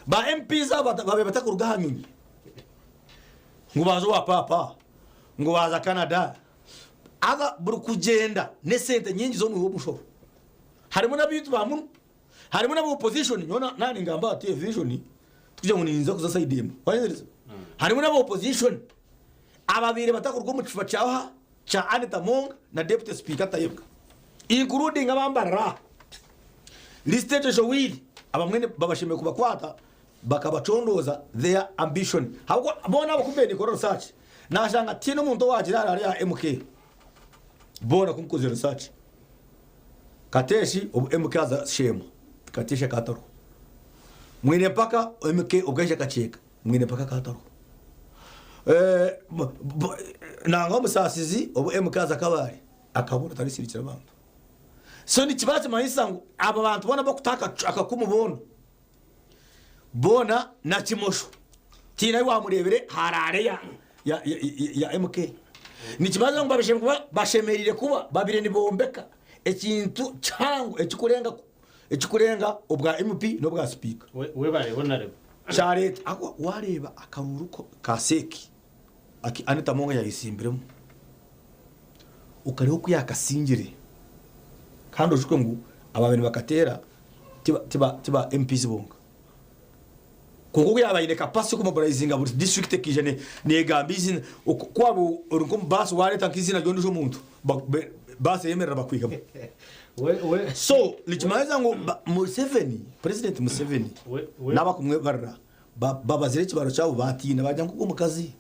ba MPs babe batakurugahanyunyi ngo bazo wa papa ngo baza Canada aga buri kugenda ne sente nyingi zo mu bushoro harimo nabitu bamuntu harimo nabo opposition nyona nani ngamba ati vision tukije ngo ninza kuza side yemo harimo nabo opposition ababire batakurwa mu kifa cyaha cha Anita Monga na deputy speaker tayebwa including abambara listed jowili abamwene babashime kubakwata bakabacondoza their ambition habwo bona bakubeni ko research nashanga tino muntu wagira ari ya MK bona kunkoze research kateshi MK za shema kateshi kataro mwine paka MK ugaje kacheka mwine paka kataro nanga musasizi MK za kabari akabura tarisirikira abantu so ni kibazo mayisango aba bantu bona bakutaka akakumubona bona na Kimosho tina wa murebere harare ya MK ni kibazo ngo bashemerire kuba babire ni bombeka ekintu cyango ekikurenga ubwa MP no bwa speaker we barebona rebo charete ako wareba akaruruko kaseki aki Anita Monga yayisimbiremo ukariho kuyakasingire kandi ujuke ngo ababene bakatera tiba MPs bonga kongo yabayine capacity ko mobilizinga buri district kijene negambizi kwabo urunko basi wareta nkizina gyondo muntu basi yemerera bakwigamo we so lichimaiza ngo Museveni president Museveni nabakumwe barra babazire kibaro cyabo batina bajya nko mu kazi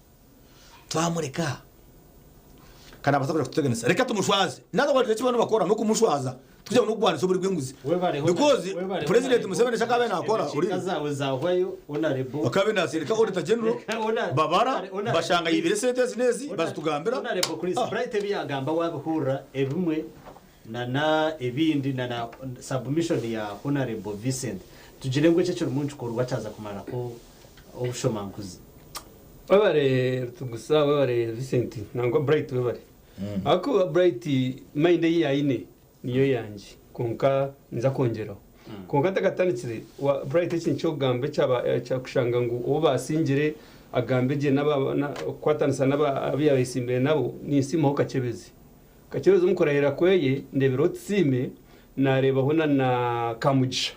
twamureka kana basakuja kuteganisa reka tumushwaze nazo kwatira kibano bakora no kumushwaza tujya no kubwanisa buri bw'inguzi because president Museveni shakabe nakora uri kazawe zahwayo honorable akabe nasirika auditor general babara bashanga yibire sentence nezi bazitugambira honorable Chris Bright byagamba wabihura ebimwe na ebindi na submission ya honorable Vincent tugire ngo cyo umuntu korwa cyaza kumara ko obushomankuzi babare tugusa babare Vincent nangwa Bright babare ako Bright mind ye yaine niyo yanje konka nza kongeraho konka takatanikire wa Bright cyo gambe cya kushanga ngo ubo basingire agambe je kwatanisa n'abiyabisimbe nabo ni isimaho kacebezi mukorahera kweye ndebero tsime narebaho na kamugisha.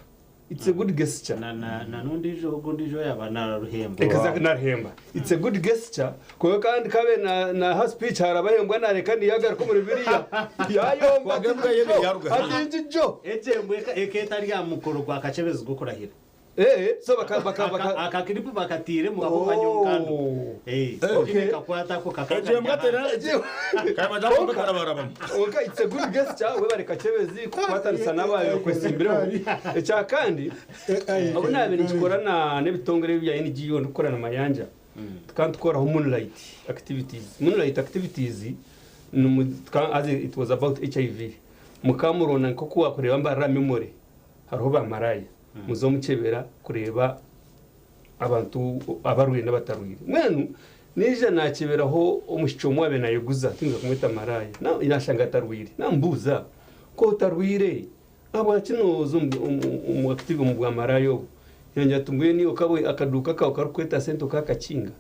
It's a good gesture. Na nundi jo yaba na ruhembo. Exactly na ruhemba. It's a good gesture. Ko kandi kabe na ha speech harabahembwa na reka ni yagar ko muri biriya. Yayo kwagembwa yebe yaruga. Ati jo. Ejembwe eketari ya mukoro kwa kacebezi gukorahira. So akakiripu bakatire mu banyungano. Okay. Kakwata ko kakajya. Ejembwa tera kama damu bakarabaraba. Okay, it's a good gesture we bari kacebezi kwatanisa nabayo kwesimbiro. Echa kandi abo nabe nikorana n'ebitongere bya NGO dukorana mayanja. Kandi tukora moonlight activities as it was about HIV. Mukamurona nko kuwa kureba mbara memory. Hariho bamaraya. Muzo mukebera kureba abantu abaruye n'abataruye mwenu nije nakeberaho umushyo mwabe nayeguza tinga kumweta maraya na inashanga tarwire nambuza ko tarwire abo kinozo mu active mu bwa marayo yanja tumwe ni okabwe akaduka ka ukarukweta sento kakakinga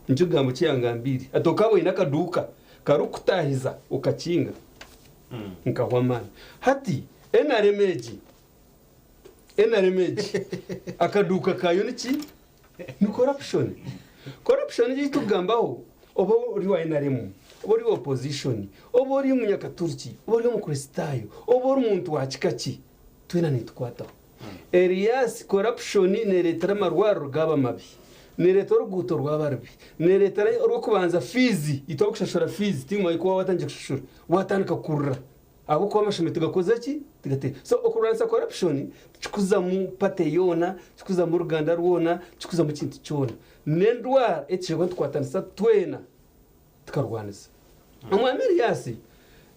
njugambo cyangambiri atokabwe nakaduka karukutahiza ukakinga nkahwamana hati enaremeji akaduka kayo niki ni corruption yitugambaho obo uri wa NRM obo uri opposition obo uri munyakaturki obo uri mu kristayo obo uri umuntu wa kikaki twena nitkwata Elias corruption ne leta marwaro gaba mabi ne leta ruguto rwabarbi ne leta ro kubanza fizi itokushashura fizi timwe iko watanje kushashura watandika kurra abo kwa mashimete gakoze ki tigate so okuransa corruption chikuza mu pate yona chikuza mu ruganda rwona chikuza mu kintu cyona nendwa etchego twatanisa twena tukarwanisa amwameri yasi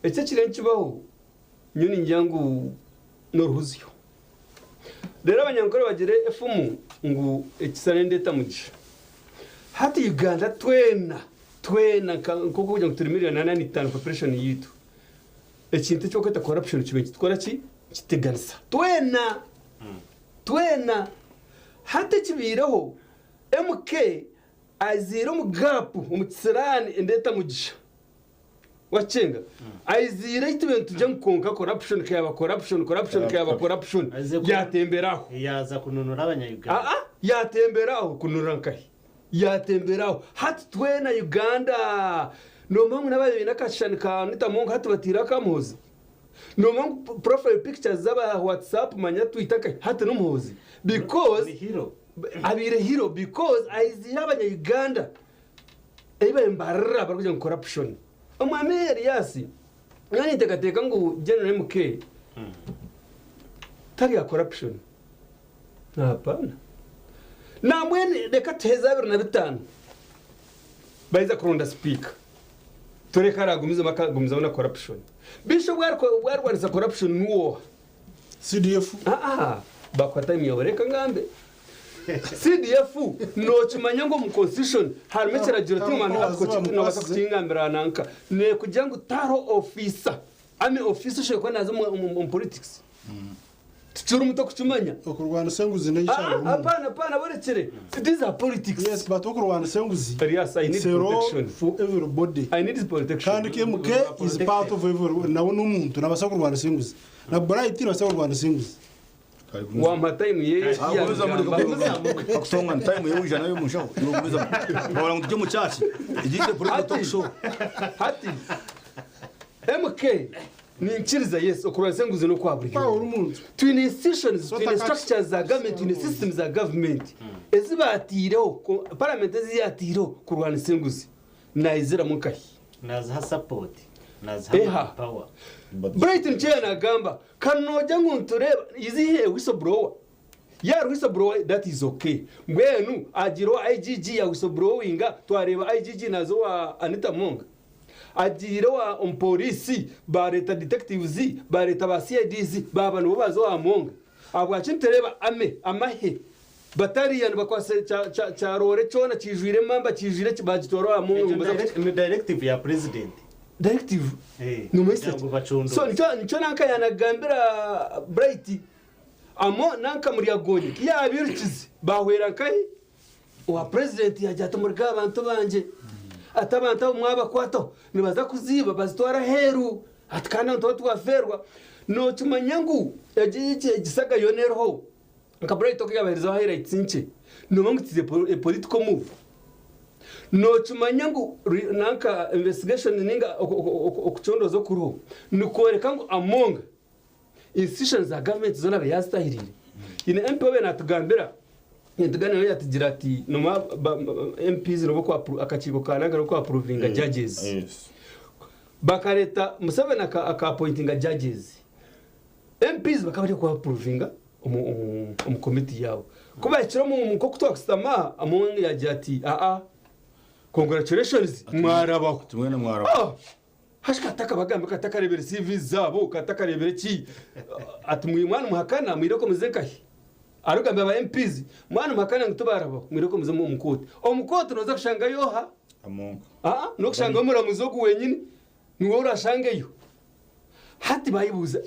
ece kirenkibaho nyuni njyangu noruhuzyo rero abanyankore bagire efumu ngu ekisane ndeta mugisha hati Uganda twena koko kujya turi miliyoni 85 population yitu ekintu cyo kweta corruption kibenki tukora ki kiteganisa twena hata kibiraho MK azira mu gap umutsirani endeta mugisha wacenga azira itubent tujya mukonka corruption kayaba corruption yatemberaho yaza kununura abanyayuganda yatemberaho kunurankahi yatemberaho hata twena Uganda no mangu nabaye nakashani ka nitamunga hatu batira kamuzi no mangu profile pictures zaba WhatsApp manya Twitter hata no muzi because abire hero because aizira abanya Uganda eba embarra baruja corruption amameri yasi yani tekateka ngo General MK tari ya corruption hapana na mwene dekateza 25 baiza kuronda speaker torekara gumiza na corruption bisho bwarwanisa corruption nuwo CDF bakwata imiyoboreka ngambe CDF no kimanya ngo mu constitution harumekera jiro timana hatko no basakutingambira nanka ne kujya ngo taro officer ame officer shekwa nazo mu politics tuchuru muto kuchumanya okurwana senguzi n'icyago hapana borekere these are politics yes but okurwana senguzi yes I need protection for everybody I need protection kandi KMK is part of everyone nawo n'umuntu nabasa kurwana senguzi na Bright nabasa kurwana senguzi wa matime ye akusonga time ye ujana yo mushaho yogumiza bora ngo tujye mu cyaci iginde talk show hati MK ninchiriza yes okurwana senguzi no kwaburiye twin institutions twin structures za government twin systems za government ezibatireho parliament eziyatireho kurwana senguzi na izira mukahi naza support naza Eha. power Brighton chena gamba kanoja nguntureba izihe whistleblower yar whistleblower that is okay mbwenu agiro IGG ya whistleblowinga twareba IGG nazo wa Anita Monga agiro wa umpolisi ba leta detectives ba leta ba CIDs baba no bazo wa Monga abwa cintereba amahe batariyan bakwase cha rore chona kijwire mamba kijwire kibagitoro wa Monga ni directive ya president directive no message so nicho nanka yanagambira Bright amo nanka muri yagonye kiya birkizi bahwera kai wa president yajata muri abantu banje atabanta mwaba kwato nibaza kuziba bazitwara heru atkana ntoto waferwa no tumanyangu yagiye gisaga yonerho nka Bright okuyabahiriza highlights nche no mangutize political move no tumanyangu nanka investigation ninga okuchondo zo kuruho nukoreka ngo among institutions za government zona bayastahirire ine MP we natugambira ntuganira yatugira ati no MPs no ko akachiko kananga no ko approvinga judges bakareta Museveni aka appointinga judges MPs bakabari ko approvinga committee yabo kuba ikiro mu ko kutwakisama among yagira ati congratulations mwarabaho tumwene mwarabaho hashikataka bagamba kataka rebere CV zabo kataka rebere ki atumwe mwana muhakana mwireko muzekahi arugamba aba MPs mwana muhakana ngitubarabaho mwireko muze mu mukoti noza kushanga yoha amonga no kushanga muri muzogu wenyine ni wowe urashangeyo hati bayibuza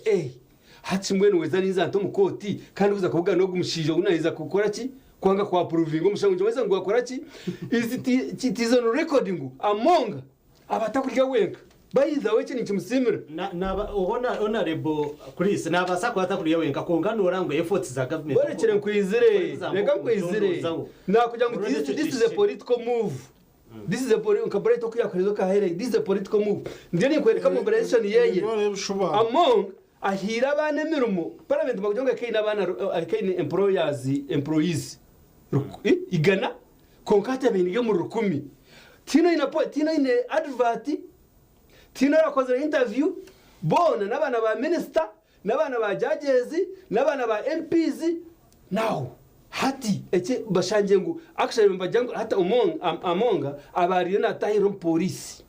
hati mwene weza niza nto mukoti kandi uza kuvuga no gumushijo unaiza gukora ki kwanga kwa proving umushango weza ngo akora ki tizo recording amonga abatakurya wenka bayiza weche ni kimusimira na honorable Chris nabasa ko atakurya wenka konganura ngo efforts za government barekere nkwizire reka nkwizire nakugira ngo this is a political move this is a political Bright okuyakorezo ka here this is a political move ndiye ni kwereka mobilization yeye among ahira bane mirumo parliament bakujonga kaina bana kaina employees igana konkate binige mu rukumi tino ine advert tino yakoze interview bona nabana ba minister nabana ba judges nabana ba MPs now hati eche bashange ngo actually mbajango hata amonga abariyo na tahiro police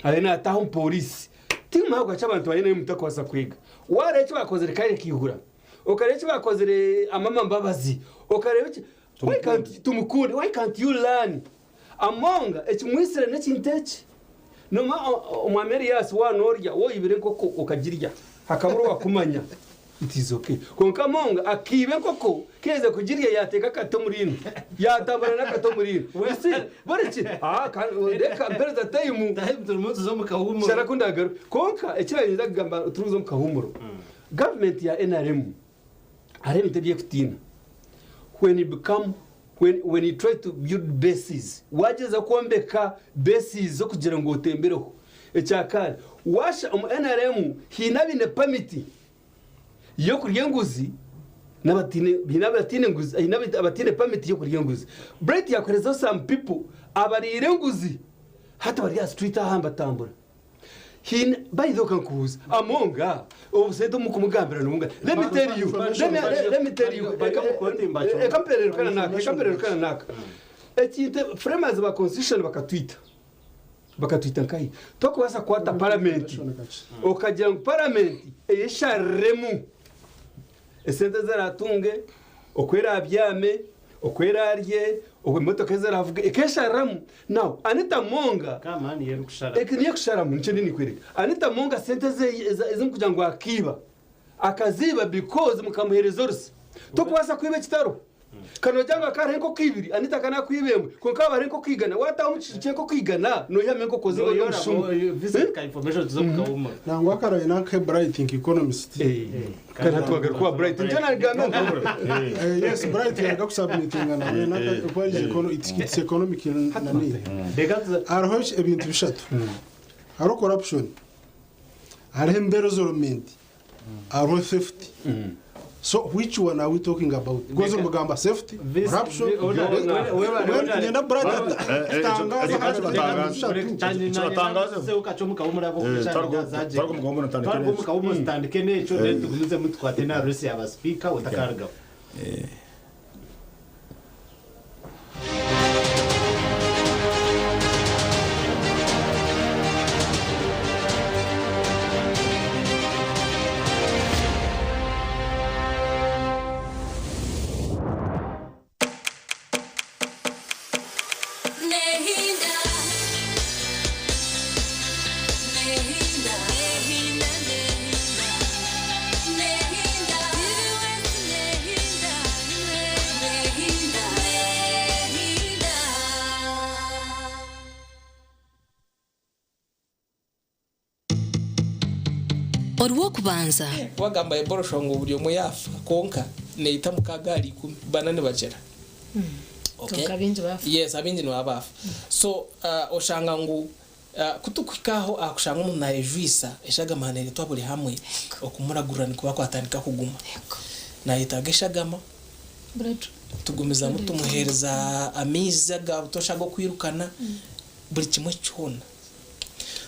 alena tahon police timu hako chabantu bayene mutakwasa kwiga wareche bakoze kare kihura okareche bakoze amama mbabazi okareche why can't you learn amonga ekimwisire n'ekinteche noma omwameri yasi wanorya wo ibire koko okagirya hakaburo wakumanya it is okay konka monga akibe koko keze kugirya yateka kato murino yatabana nakato murino wese barichi deka berza time turumuzo zo mukahumuro shara kundagaru konka ekiranyira gamba turuzo mukahumuro government ya NRM arebe tebiye kutina when you try to build bases wageza kuombeka bases zo kugira ngo utembereho ecyakare washa NRM hinabine permit yo kuryenguzi n'abatine nguzi abatine permit yo kuryenguzi Bright yakoreza some people abarire nguzi hata bari street ahamba tambura hin bayizo kankuza amonga obuseto mukumugambira n'umunga let me tell you ekamperero kana naka ekite framers ba constitution bakatwita nkai tokwasa kwata parliament okagira ngo parliament eyesharemu esente zaratunge okwera abyame okwera arye motoka zaravuga ekesharamu now Anita Monga kama ni yerukushara ekiniye kusharamu nce nini kwereka Anita Monga sente ze kugira ngo akiba akaziba because mukamuhereza rusi tokwasa kwibe kitaro kanojanga karenko kwibiri Anita kana kwibemwe konka barenko kwigana wata umucike ko kwigana no yame ko koze yo shumu visit ka information zo mukawuma nango akaraye nake Bright economist kana twagara kwa Bright njana gano yes Bright yaga kusubmitinga nawe naka kwa it's economic nani arhosh ebintu bishatu haro corruption haro embezzlement haro theft So which one are we talking about? Because mugamba safety, corruption, ngenda brother Olwokubanza wagamba eborosho ngo buri omwe yafa konka neita mukagari 10 banane bachera abinji bafa yes abinji no abafa so oshanga ngo kutukwikaho akushanga umuntu nayejuisa eshaga manere twaburi hamwe okumuragurana kuba kwatandika kuguma nayitaga eshagama tugumiza mutumuhereza amiza gabutoshago kwirukana buri kimwe cyona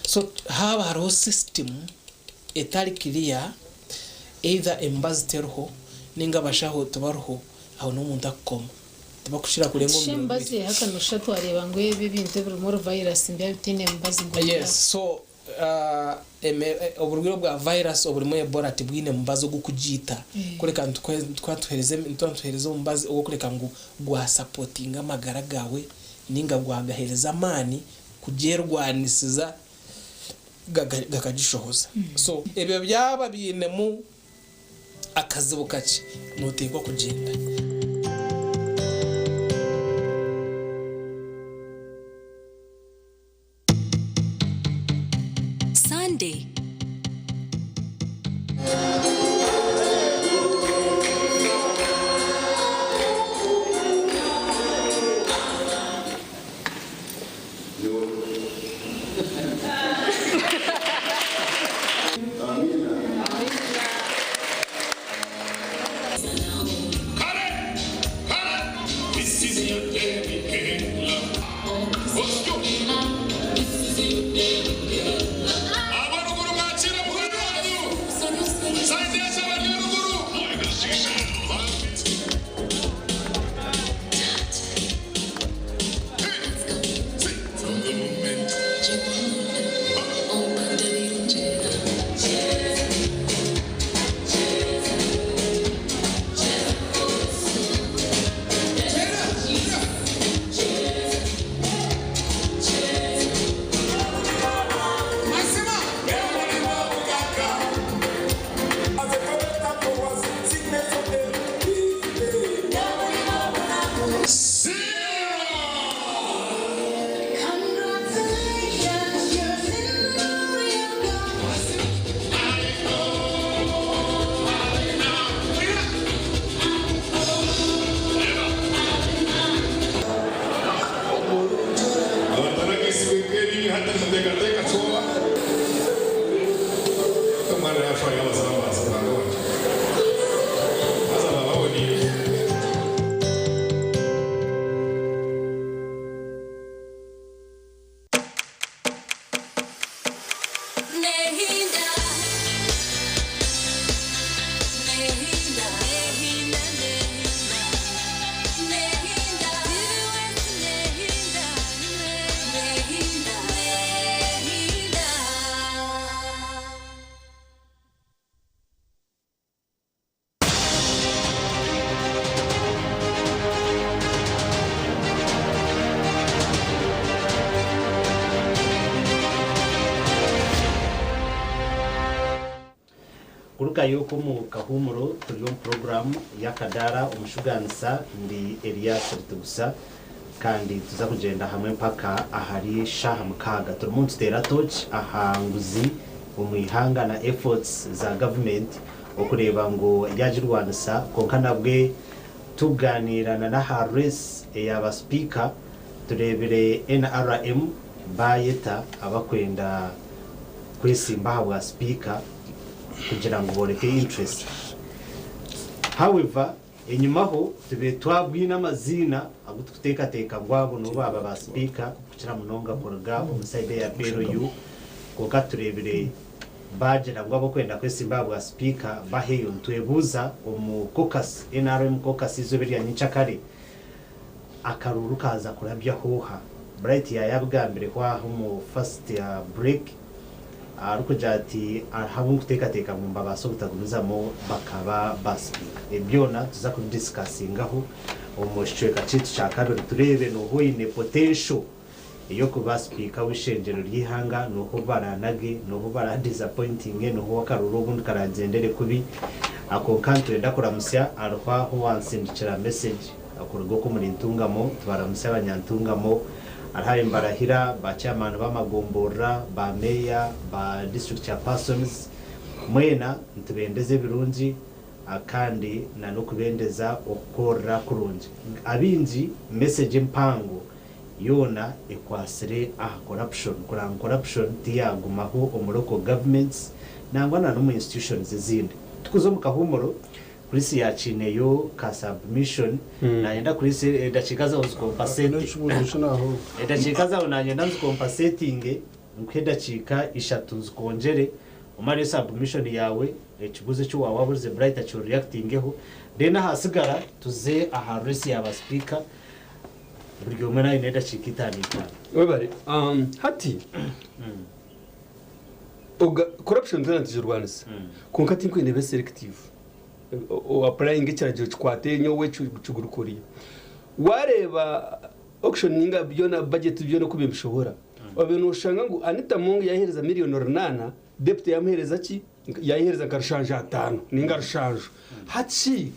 so haba haro system etari clear either embaziterho ninga bashaho tubaruho aho no muntu akoma tubakushira kurengo mbazi hakanusha twareba ngo ibi bintu biri muri virus mbya bitine mbazi ngo yes so oburwiro bwa virus oburimo Ebola tibwine mbazo gukujita kureka twatuhereze mbazi okureka ngo gwa supportinga magara gawe ninga gwagahereza amani kugerwanisiza gakajishohoza so ebyo byaba bine mu akazibu kake notegwa kugenda Sunday kuruka yuko mu kahumuro turi mu program yakadara umushuganisa ndi Elias Rutugusa kandi tuza kugenda hamwe mpaka ahari shaha mukaga turi mu tera touch ahanguzi umwihanga na efforts za government okureba ngo yajirwanisa konkana bwe tuganirana na Harris yaba speaker turebere NRM bayeta abakwenda kwisimba habwa speaker kugira ngo boreke interest however enyuma ho tube twabwina amazina aguteka ngwabo no baba ba speaker kukira munonga korga omuside ya PRU koka turebere bajira ngwabo kwenda kwesimba bwa speaker baheyo ntwebuza omu caucus NRM caucus izobiri ya Nyicakare akaruru kaza kurabya hoha Bright yabwambere kwa mu first ya break aruko jati ahabungu teka mu mbabaso butagumizamo bakaba baspeaker ebyona tuza ku discussingaho umushweka citu cha kabiri turebe no hoine potential iyo kuba speaker w'ishenjero ryihanga no ko baranage no ko bara disappointing no ho karuro bundi karagendere kubi ako kantu ndakora musya arwa ho wansindikira message akorgo ko muri ntungamo tubaramusya abanyantungamo arahaye mbarahira ba chairman b'amagombora ba mayor ba district chairpersons mwena ntubendeze birungi akandi na no kubendeza okora kurungi abinji message mpango yona ekwasire corruption tiyagumaho omuroko governments nangwa na no institutions zindi tukuzo mukahumuro polisi yacineyo ka submission nayenda polisi edachikaza uzikompasete edachikaza unanyenda uzikompasetinge nkwedachika ishatu zikongere umare submission yawe ekiguze cyo wawabuze Bright cyo reactingeho dena hasigara tuze aha resi ya speaker buryo mwana ineda chikitani webare hati corruption z'u Rwanda konkati kwene be selective o applying ikiraje kwate nyowe cyugurukuriye wareba auction ninga byona budget byona kubimshobora abintu ushanga ngo Anita Mungu yahereza miliyoni 8 deputy yamuhereza ki yahereza karshanje 5 ninga rshanje hachi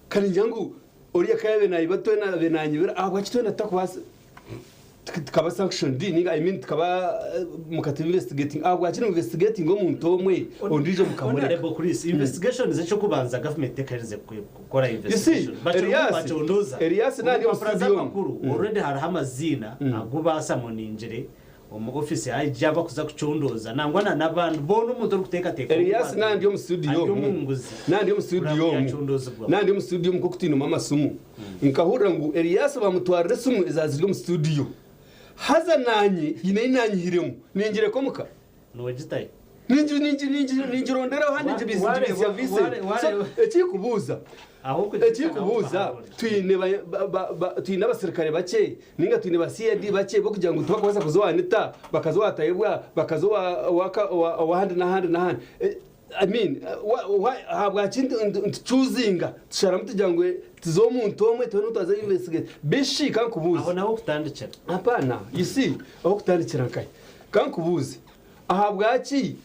kaninjangu oriya kayabe nayibato na benanyibira ahwa kitwe natakubasa tukaba sanction di ninga I mean tukaba mukati investigating ahwa kino investigating ngo muntu omwe ondije mukamure honorable Chris investigation zecho kubanza government tekarize gukora investigation bacho Elias nandi makuru already hari amazina agubasa muninjire mu office ya ijaba kuza kuchondoza nangwana nabantu bona umuntu guteka Elias nandi mu studio nandi mu studio mukutino mama sumu nkahura ngo Elias bamutwarire sumu izaziryo mu studio haza nanyi yine nanyihiremo ningire komuka nowegitaye ninjirondera handi bizi service ekikubuza ekikubuza twine abasirikare bake ninga twine ba CID bake bo kugira ngo tubakoza kuzowanita bakazowatayibwa bakazowahandi nahandi I mean habwa kindi choosing tusharamu tugira ngo tuzomuntu omwe tone utaza investigate bishi kankubuza aho naho kutandikira hapana you see aho kutandikira kai kankubuze ahabwa ki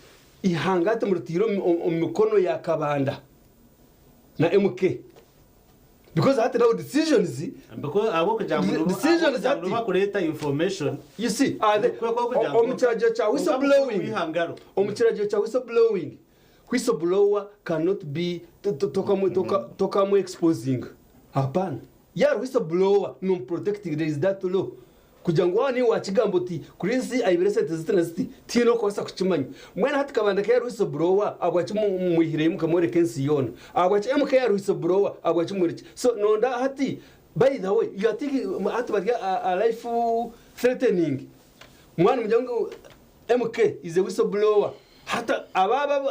ihangate muri tiro mikono ya kabanda na MK because hata now decisions because abo kujambo decisions ati bakureta information you see omucharaje cha whistleblower cannot be toka mu exposing hapana yar whistleblower no protecting there is that law kujango wani wachigambo ti kurisi ayiberesete zitina ziti tino kosa kuchimanya mwena hati kabanda ka whistleblower abwachi muhire mukamore kensi yona abwachi MK whistleblower abwachi murichi so nonda hati by the way you are thinking hati barya a life threatening mwana mjango MK is a whistleblower hata ababa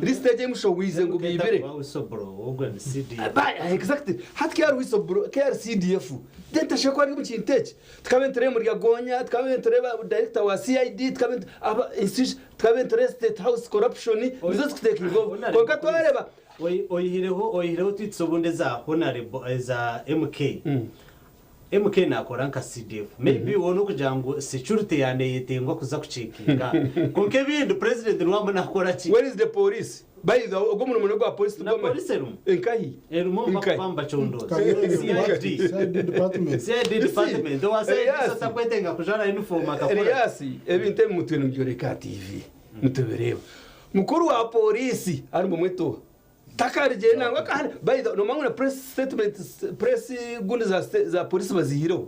ristage mushowize ngo bibere exactly hati ka whistleblower ka CDF denta shakwa ari mukinteje tukabentere muri yagonya tukabentere director wa CID tukabentere aba institution tukabentere state house corruption bizo tutekinga ko katwareba oyireho twitsobunde za honorable za MK nakora nka CDF maybe wono kujango security yane yetengwa kuza kucekinga konke bindi president nwambo nakora ki where is the police by the ogomuntu muno gwa police na police room enkahi erumo bakamba chondo CID department do wase sasa kwetenga kujana uniform akakora Elias ebinte mutwe n'byoreka TV mutebereba mukuru wa polisi ari mu mweto takarije nangwa kandi by the no manguna press statement press gundi za police bazihiro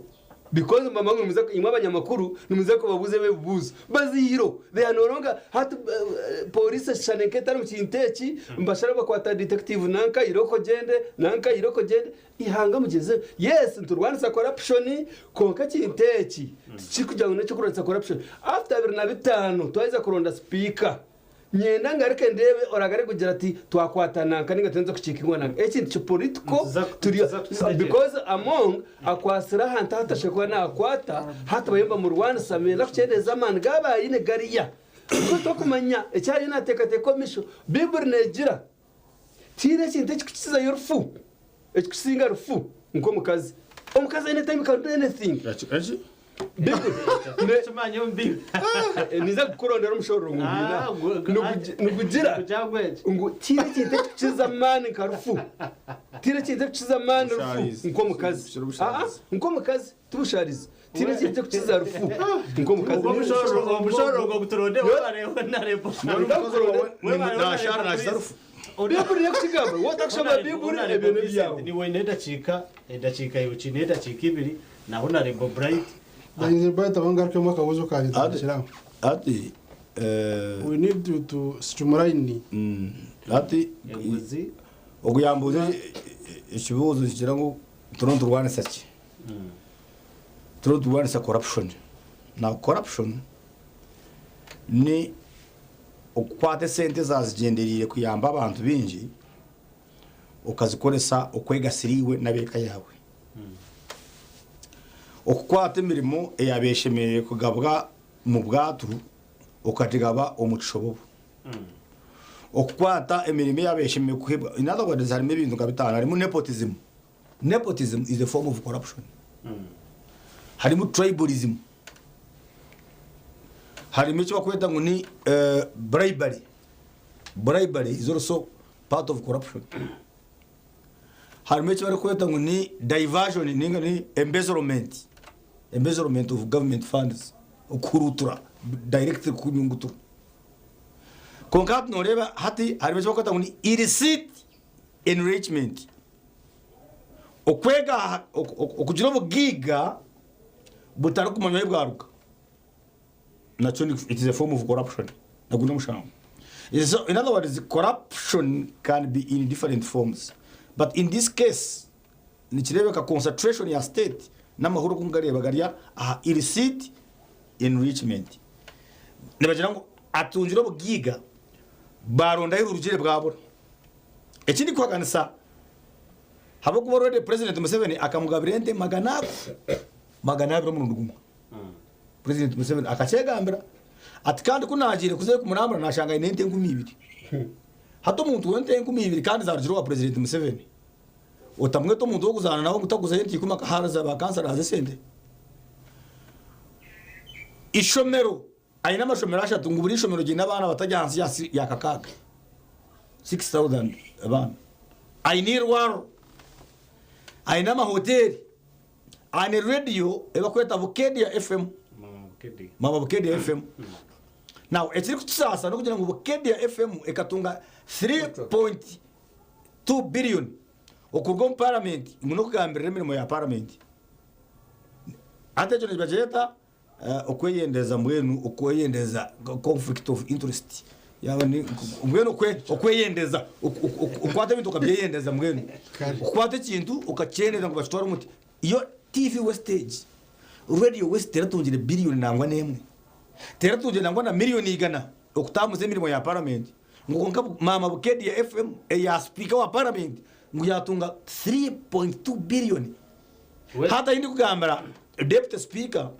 because mama ngo muze imwe abanyamakuru nimuze ko babuze bebuza bazihiro they are no longer hat police shaneketa mu kinteki mbashara bakwata detective nanka iroko gende ihanga mugeze yes nturwanisa corruption konka kinteki kikujya ngo cyo kuransa corruption after 2005 twaiza kuronda speaker nyenda ngareke ndebe oragare kugira ati twakwatana kandi ngatenze kucika ingwana ekintu cyo political turi because among akwasira hanta hatashekwa na akwata hata bayemba mu Rwanda samela kucendeza man gabaye ne gariya ko to kumanya ecyayo natekate commission bible negira tire kintu kikiza yorufu ekikusinga rufu nko mukazi omukazi anytime can do anything niza kurondera umushoro nukugira ngo tire kintu kiza man karufu tire kintu kiza man rufu nko mukazi tubusharize tire kintu kiza rufu nko mukazi umushoro ngo gutorode wareho narebo Biburi yakugamba watakshaba biburi ebene byawo ni wene ndacika yuci ndacika ibiri naho narebo bright Daniel Bright abangaruke mu kabuzo ka leta kiramo ati we need to streamline ati oguyambuze ikibuzo kigira ngo turonto rwane saki turonto rwane sa corruption na corruption ni ukwate sente zazigenderire kuyamba abantu binji ukazikoresa ukwegasiriwe nabeka yawe okukwata imirimo eyabeshemeye kugabwa mu bwatu ukatigaba umucishobo okukwata imirimo yabeshemeye kuhebwa in other words harimo ibintu kabitana harimo nepotism is a form of corruption harimo tribalism harimo icyo bakwita ngo ni bribery is also part of corruption harimo icyo bakwita ngo ni diversion ni embezzlement of government funds ukurutura direct kunyungutura konkat noreba hati harimo icyo bakwita ngo ni illicit enrichment okwega okugira obugiga butari kumanywa bwaruka naturally it is a form of corruption naguna mushamba in other words corruption can be in different forms but in this case nikirebeka concentration ya state n'amahoro kungareba gariya illicit enrichment nibagira ngo atunjira bugiga baronda y'urugire bwabura ekindi kwaganisa habo kuba already president Museveni akamugabira ente magana mu nduguma president Museveni akachegambira ati kandi kunagire kuze kumurambura nashanga inente 12 hato muntu wente 12 kandi zarugiro wa president Museveni utamwe to muntu wo kuzana nawo mutaguza yenti kuma kaharaza bakansa raze sende ishomero aina mashomero ashatu nguburi ishomero gina abana batajyansi ya kakaka 6000 abana ainirwaro aina mahoteli ane radio ebakweta Bukedia FM mama Bukedia FM now ekiri kutsasa no kugira ngo Bukedia FM ekatunga 3.2 billion okurwa parliament muno kugambira emirimo ya parliament atejo nibajeta okweyendeza mwenu okweyendeza conflict of interest yabani mwenu okweyendeza ukwata bintu kabyeyendeza mwenu ukwata kintu ukacyeneza ngo bashitwara umuti iyo TV wastage radio west teratungire billion nangwa nemwe teratungire nangwa na million igana okutamuze emirimo ya parliament ngo mama Bukedia FM ya speaker wa parliament ngo yatunga 3.2 billion hata indi kugambara deputy speaker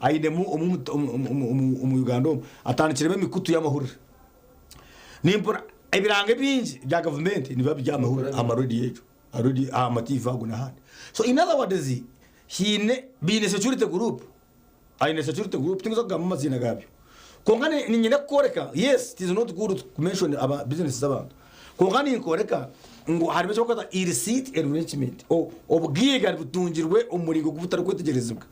aidemu umu Uganda atandikirebe mikutu y'amahuriro nimpora ibirange bingi bya government niba by'amahuriro amarodi yejo arodi amatifa guna handi so in other words hine bine security group tingizo kugamba amazina gabyo kongane ni nyine koreka yes it is not good to mention about business z'abantu kongane inkoreka ngo harimo cyo kwata illicit enrichment obwiga butungirwe umurigo gubutari kwetegerezebwa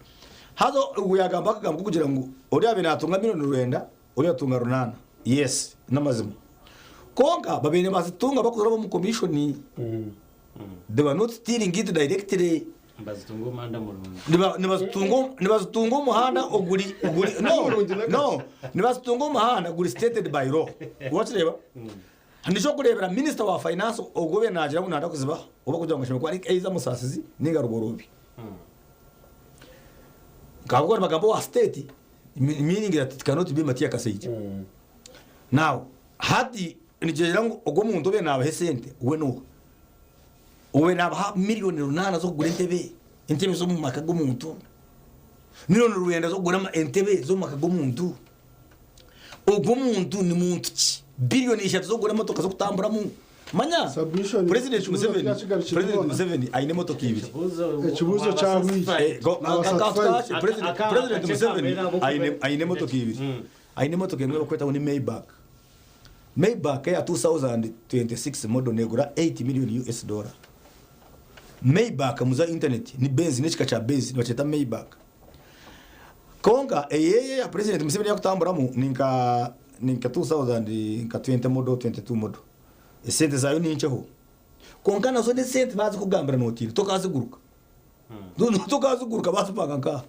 hazo uyagamba kagamba kugira ngo ori abe natunga miliyoni 9 ori atunga runana yes namazimo konga babene bazitunga bakozera mu commission they were not stealing it directly mbazitunga umuhanda murundi nibazitunga umuhanda oguri no nibazitunga umuhanda guri stated by law watireba nisho kurebera minister wa finance ogobe nagira ngo nanda kuziba uba kugira ngo shimwe ari eiza musasizi ninga rugorobi ngakora magambo wa state meaning that it cannot be Matia Kaseiji now hadi nigera ngo ogo muntu be naba hesente uwe naba miliyoni runana zo kugura intebe zo mu makago muntu miliyoni ruyenda zo kugura intebe zo mu makago muntu ogo muntu ni muntu ki biliyoni 3 zo kugura motoka zo kutambura mu manya president Museveni aine motoka ibiri ikibuzo cya wizi president Museveni aine motoka ibiri aine motoka imwe bakweta ni Maybach ya 2026 model negura 80 million US dollar. Maybach muza internet ni Benz nechika cha Benz bacheta Maybach. Konga yeye ya president Museveni yakutambura mu ninka 2020 model 22 model. Esente zayo nincheho. Konga nazo de sente bazi kugambira notiri tokaziguruka. Tokaziguruka basupanga nka.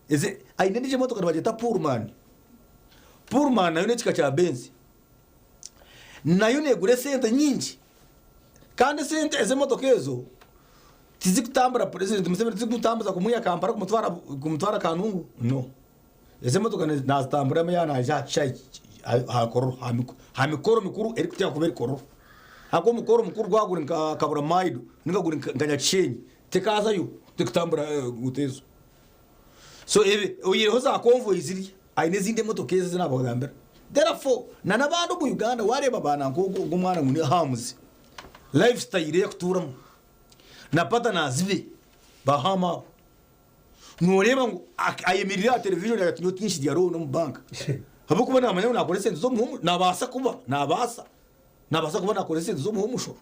Eze aine nije motoka bacheta Pullman nayo nechika cha Benz. Nayo negure sente nyingi kandi sente eze motoka ezo tizikutambura president Museveni tizikutambuza kumuya Kampala kumutwara Kanungu no eze motoka nazitambura yana chai hakoro hamikoro mikuru eri kutya kubera kororo hako mukoro mukuru gwagura kabura maido ningagura nganya chenyi tekaza yo tikutambura utezo so ebe oyireho za convoy ziri aine zinde motoka eze zinabagambira. Therefore nana bantu mu Uganda wareba bana ngo mwana nguni hamuzi lifestyle ya kuturamo napata nazibe bahama noreba ngo ayemirira television ya tinyo tinshi dia ro no bank habo kubona amanya nakore sente zo mu nabasa kuba nabasa nakore sente zo mu mushoro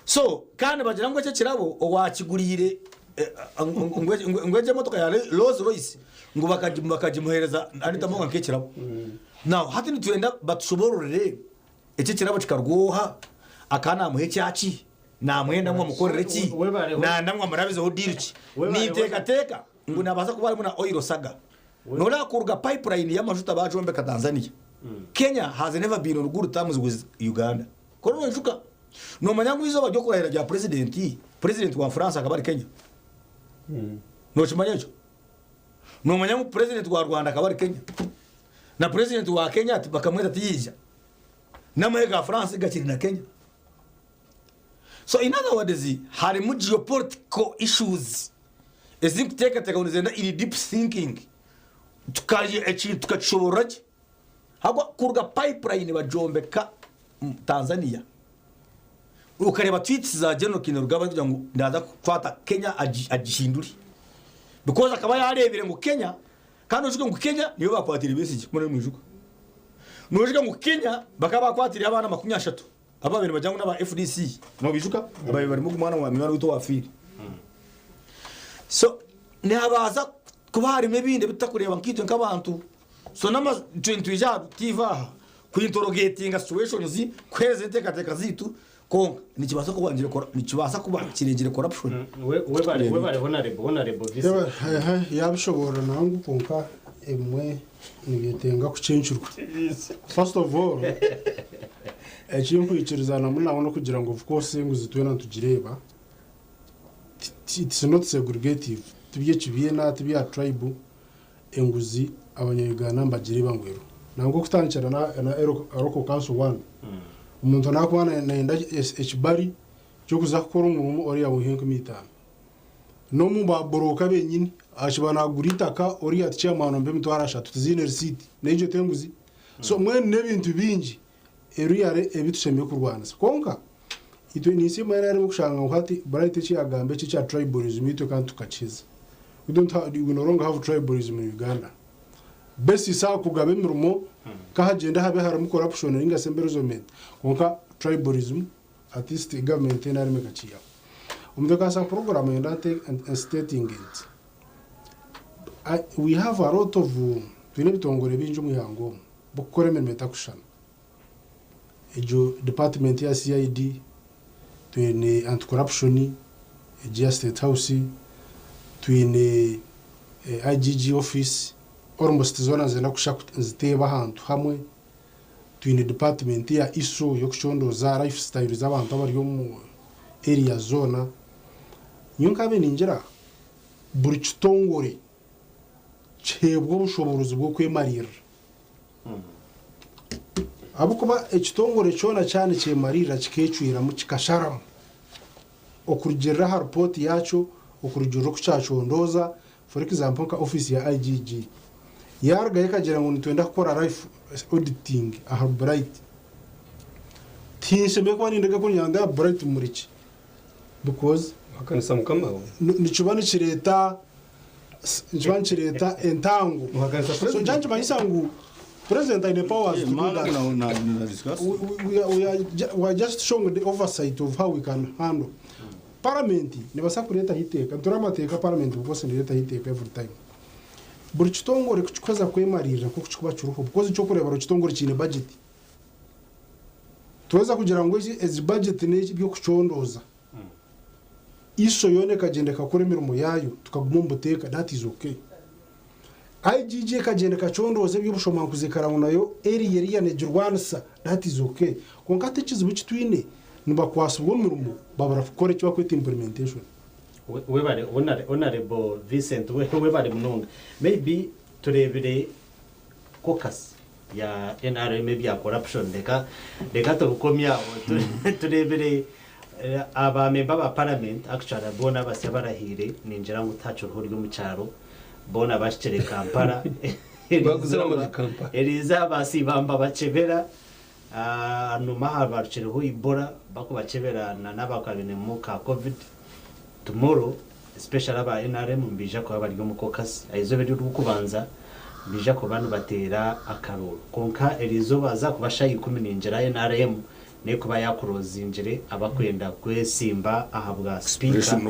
so kandi bagira ngo cyo kirabo wakigurire ngweje motoka ya Rolls Royce ngo bakajimuhereza anita monga nkekirabo now hati nituenda batushobororere ece kirabo kikarwoha akana muhe cyaci namwenda mwa mukorere ki na ndamwa marabize ho diriki ni teka ngo nabaza kuba ari muna oil saga nora kurga pipeline y'amajuta bajombe ka Tanzania Kenya has never been on good terms with Uganda kono njuka no manyangu izo bajyo kurahira rya president wa France akabari Kenya no chimanyecho no manyangu president wa Rwanda akabari Kenya na president wa Kenya ati bakamweta tiyija namwega France gakiri na Kenya. So in other words hari mu geopolitical issues ezikuteka tekanizenda in deep thinking tukachobora hagwa kurga pipeline bajombe ka Tanzania ukareba tweets za General Kinarugaba kugira ngo ndaza kwata Kenya agihinduri because akaba yarebire ngo Kenya kandi ujuka ngo Kenya niyo bakwatira ibesije muri mwijuka nujuka ngo Kenya bakaba bakwatira abana 30 ababiri bajangu n'aba FDC no bijuka abaye bari mu mwana wa mwana wito wafiri so ne abaza kuba hari mebinde bitakureba nkitwe nk'abantu so nama 20 jab tiva kuinterrogating situations kweze teka zitu konga nikibaza ko banjire kora nikibasa kuba kirengire corruption we bari honorable visi yabishobora nangu konka emwe nigetenga kucenchurwa first of all kwikiriza munabona kugira ngo of course nguzi tuwe natugireba it's not segregative tubye kibiye na tubya tribe enguzi abanyayuganda mbagireba ngwero nango kutangira na Aroko Council 1 umuntu nakwana nenda ekibari cyo kuza gukora umuntu ori yabuhinga mitano no mu baboroka benyine ashibana guritaka ori ya chairman mbe mutwara shatu tiziner city nejo tenguzi so mwene nebintu bingi eriyare ebitushemye ku Rwanda konka itwe nisima yari mu kushanga uhati bright cyo yagambe cyo cha tribalism ito kandi tukachiza we no longer have tribalism in Uganda besi sa kugabe mirumo kahagenda habe haramu corruption inga semberozement konka tribalism at least government nari mekachiya umudaka sa program yenda stating it we have a lot of twine bitongore binje umuyango bukore memeta kushana ejo department ya CID twene anti corruption egia state house twine IGG office almost zona zena kushaka ziteba ahantu hamwe twine department ya ISO yo kuchondoza lifestyle z'abantu abari mu area zona nyunkabe ninjira buri kitongore chebwo bushobozi bwo kwemarira abukuba ekitongore cyona cyane cyemarira kikecwira mu kikasharamu okurugera ha report yacu okurugera ku cyacondoza for example ka office ya IGG yargaye kagira ngo nitwenda gukora life auditing aha bright tinse meko nindega ko nyanda bright muriki because hakanisa mukama nicubani kireta entango so janje bayisangu president in the powers to do that. We are just showing the oversight of how we can handle parliament nibasa kureta hiteka turamateka parliament bose nireta hiteka every time buri kitongore kuchikoza kwemarira ko kuchikuba churuho because cyo kureba ro kitongore kine budget tuweza kugira ngo ezi budget n'iki byo kuchondoza iso yone kagende kakore mirimo yayo tukaguma mbuteka that is okay. IGG kagende kachondoze byo bushoma kuzikaramo nayo eri yari yanejurwansa that is okay konkate kizibu kitwine niba kwasubwo mirimo babara kukore cyo kwita implementation we bari honorable Vincent we bari munonga maybe turebere caucus ya NRM bya corruption deka turukomya turebere aba member ba parliament actually bona basebarahire ninjira ngo tacho ryo mu cyaro bona bashikere Kampala baguzira muri Kampala Eliza basibamba bacebera numa habarukire ho Ebola bako bacebera n'abakabine mu ka covid tomorrow especially aba NRM mbija ko bari mu caucus aizo biri kubanza mbija ko bantu batera akaroro konka Elizo baza kubashayi kumininjira NRM ne kuba yakurozinjire abakwenda kwesimba ahabwa speaker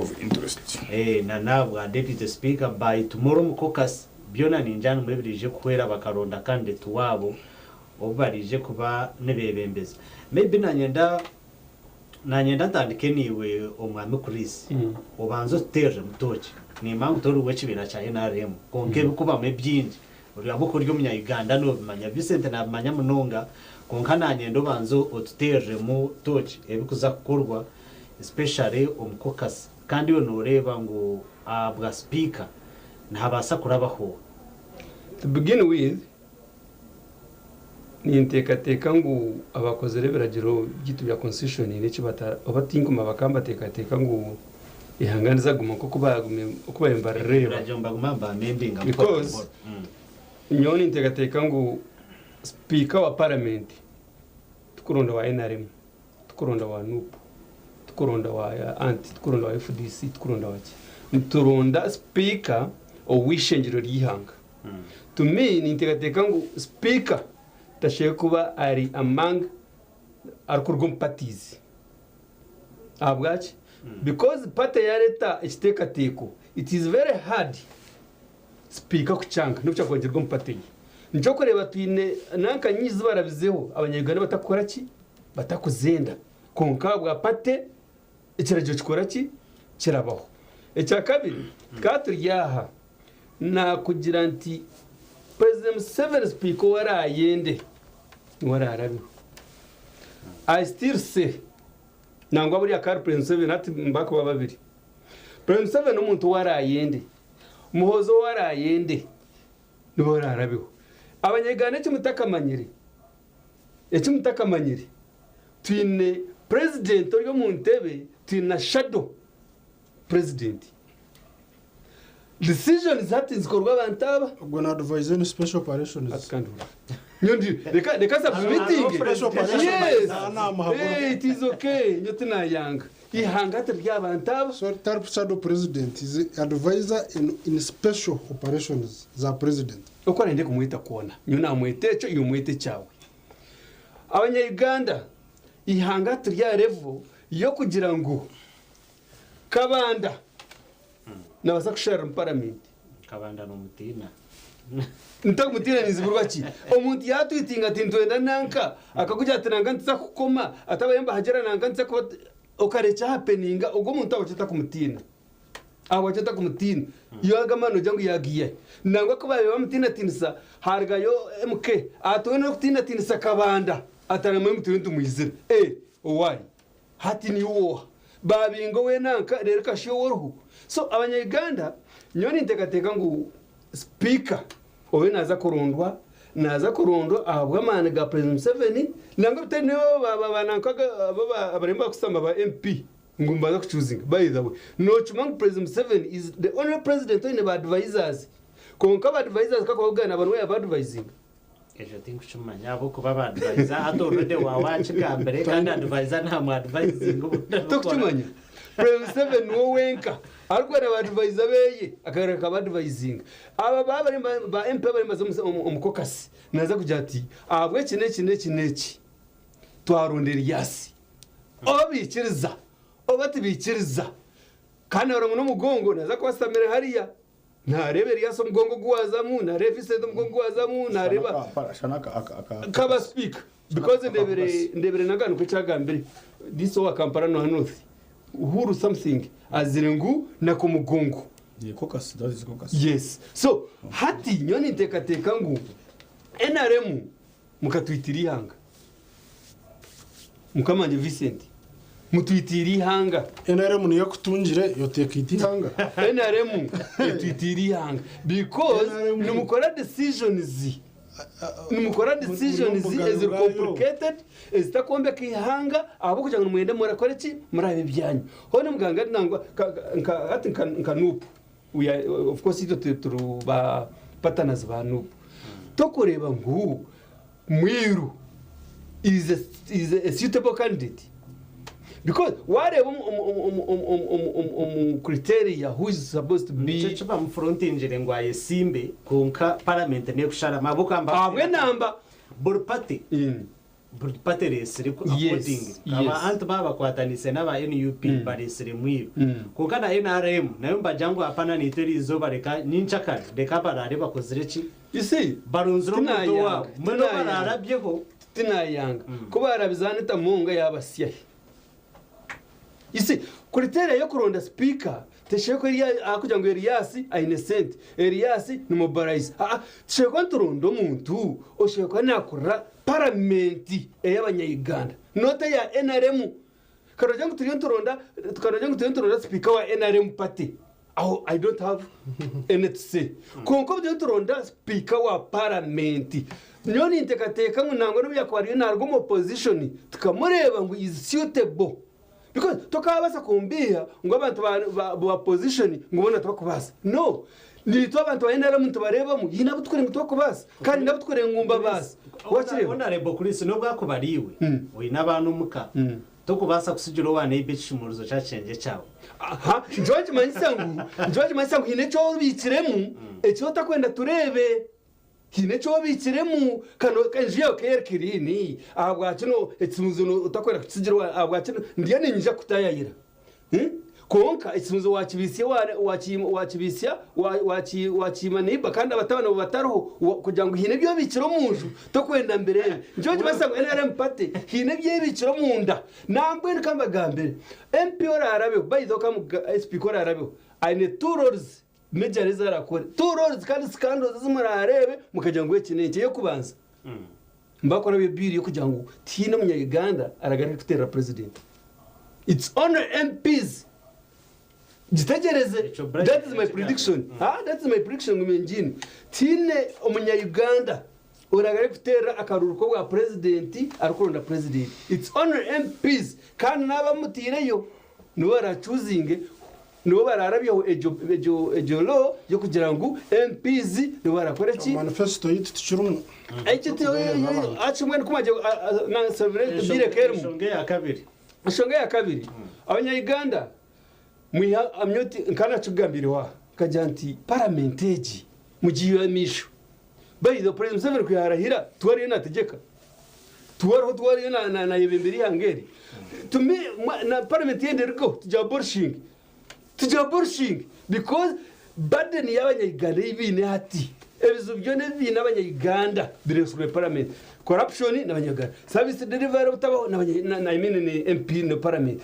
na nabwa deputy speaker by tomorrow mu caucus byona ninjana mwebirije kwera bakaronda kandi tuwabo obarije kuba nebebembeza maybe nanyenda tandike niwe omwami Chris obanzo terre mutoki ni mangu toru wechibira cha NRM konke kuba mebyinji uri aboko ryo munya Uganda no bimanya Vincent na bimanya munonga konka nanyendo banzo otuterre mu toki ebikuza kukorwa especially omukokasi kandi yo noreba ngo abwa speaker ntabasa kurabaho. To begin with ni ntekateka ngo abakoze reberagiro gitu bya constitution n'iki batinkuma bakamba tekateka ngo ihanganiza guma ko kuba embarreba rajomba gumamba membinga because nyoni ntekateka ngo speaker wa parliament tukuronda wa NRM tukuronda wa NUP tukuronda wa anti tukuronda wa FDC tukuronda wa turonda speaker owishenjiro lihanga to me nintekateka ngo speaker tashe kuba ari among arkurgum parties abwachi because party ya leta itekateko it is very hard speaker kuchanga n'ucha kongerwa party njo kureba twine nanka nyizi barabizeho abanyarwanda batakora ki batakuzenda konka bwa party ikirajo kikora ki kirabaho ecya kabiri katuryaha na kugira nti President Museveni speaker warayende wararabiho I still say nangwa buri akari President Museveni ati mbako babiri President Museveni umuntu warayende muhozo warayende ni wararabiho abanyegane cy'umutakamanyiri twine president yo mu ntebe twina shadow president decisions zikorwa abantaba ubwo na advise in special operations atkandura nyondi reka submitting yes it is okay nyotina yanga ihanga ry'abantaba so tarp shadow president is advisor in special operations za president uko arende kumuita kuona nyuna amwetecho iyo mwete cyawe abanya-Uganda ihanga rya level yo kugira ngo kabanda nabaza kushara mu parliament kabanda no mutina ntamutina nizibirwa ki omuntu yatwitinga ati ntwenda nanka akakujya atananga ntsa kukoma atabayamba hagera nanga ntsa ko okarecha happeninga ubwo muntu abacheta kumutina abacheta kumutina yagamano jangu yagiye nangwa ko babe bamutina tinisa hargayo MK atone kutina tinisa kabanda atana mu mutuntu muyizira why hati ni wo babingo we nanka rero kashiyo woruhu so abanyaganda nyoni ntekateka ngo speaker owe naza kurundwa ahabwa amana ga President Museveni nanga bitari nibo banankaga abaremba kusamba ba MP ngumba za kuchoosing by the way no chumang President Museveni is the only president in the advisors konka advisors kakogana abantu we advising ejo tinkuchumanya abo kuba advisor atorode wawache kambere kandi advisor nta mu advising tokuchumanya President Museveni wo wenka ariko advisor beye akareka advising aba bari ba MP bari maze umukokasi naza kujya ati abwe kineki twarondera yasi obikiriza obati bikiriza kandi abantu n'umugongo naza kwasamira hariya ntarebera yaso mugongo gwazamu narebe sendo mugongo gwazamu nareba kaba speak because ndebere nagano kwicagambere this wa Kampala no North uhuru something azirengu na kumugongo caucus that is caucus yes so hati nyoni ntekateka ngu NRM mukatwitiri hanga mukamanje Vincent mutwitiri hanga NRM niyo kutungire yotekiti hanga NRM yitwitiri hanga because numukora decisions is complicated izitakombe kihanga abo kugira ngo mwende murakora iki murabe byanyu hone muganga nangwa ati nkanupu of course ito turuba partners ba nupu tokureba ngu mwiru is a suitable candidate because whatever criteria who is supposed to be chipa mfrontinjire ngo ayesimbe konka parliament ne kushara mabuka abwe namba burpati burpati resiri ko according aba antu baba kwatanise n'aba NUP baresire mwiru konka na NRM nayo mbajango apana ni terizo bareka ninchaka deka barare bakozireki you see barunzuro muto wa muno bararabyeho tinayanga kuba arabizanita munga yabasyahe isi kuritere yo kuronda speaker tesheko akugira ngo Elias innocent Elias ni mobilize tesheko nturondo muntu osheko nakura parliament y'abanyayuganda nota ya NRM karoje ngo turonda speaker wa NRM party I don't have anything to say konko byo turonda speaker wa parliament nyoni ntekateka ngo nango no byakwariye narwo mu opposition tukamureba ngo is suitable because tokabasa kumbia ngo abantu ba position ngo bona tubakubasa no ni to abantu baendera muntu bareba mu yina butwere ngo tubakubasa kandi nabutwere ngumba basi wakire onarebo Chris no bwakubariwe we nabantu muka tokubasa kusijiro wane ibishumuruzo cyacenge cyawo George Mansangu hine cyo bikiremu ecyo takwenda turebe hine cyo bikiremu kano kanjiyo kerkirini abwa kino etsimuzo utakwera kujiro abwa kino ndiye ninja kutayayira konka etsimuzo wakibisya niba kandi abatabana bataruho kugira ngo hine byo bikiro munju tokwenda mbere George Mansangu NRM party hine bye bikiro munda nambwe nkambagambere MP ora arabe bayidoka mu SP ora arabe aine two roles major rezara kore two roles kandi scandals zimurarebe mukagira ngo ekineke yo kubanza mbakora bibiri yo kugira ngo tine munya Uganda aragarika kutera president it's only MPs Jitegereze that is my prediction that is my prediction ngumengine tine umunya Uganda uragare kutera akaruruko bwa president arukoronda president it's only MPs kandi nabamutireyo no bara choosing no bararabyo ejo law yo kugira ngo MPs no barakora ki manifesto yiti tuchirumu achimwe kumaje na severe dire kermu shonge ya kabiri abanya Uganda mwiha amyoti nkana tugambire wa kajanti parliamenteji mugiye misho bayi the president seven kuyarahira twari nategeka twari na yebemberi hangeri to me na parliament yende riko tuja aborishing because burden y'abanyayiganda ibine hati ebizo byone bina abanyaganda bireswe parliament corruption n'abanyaganda service delivery utabaho na I mean ni MP no parliament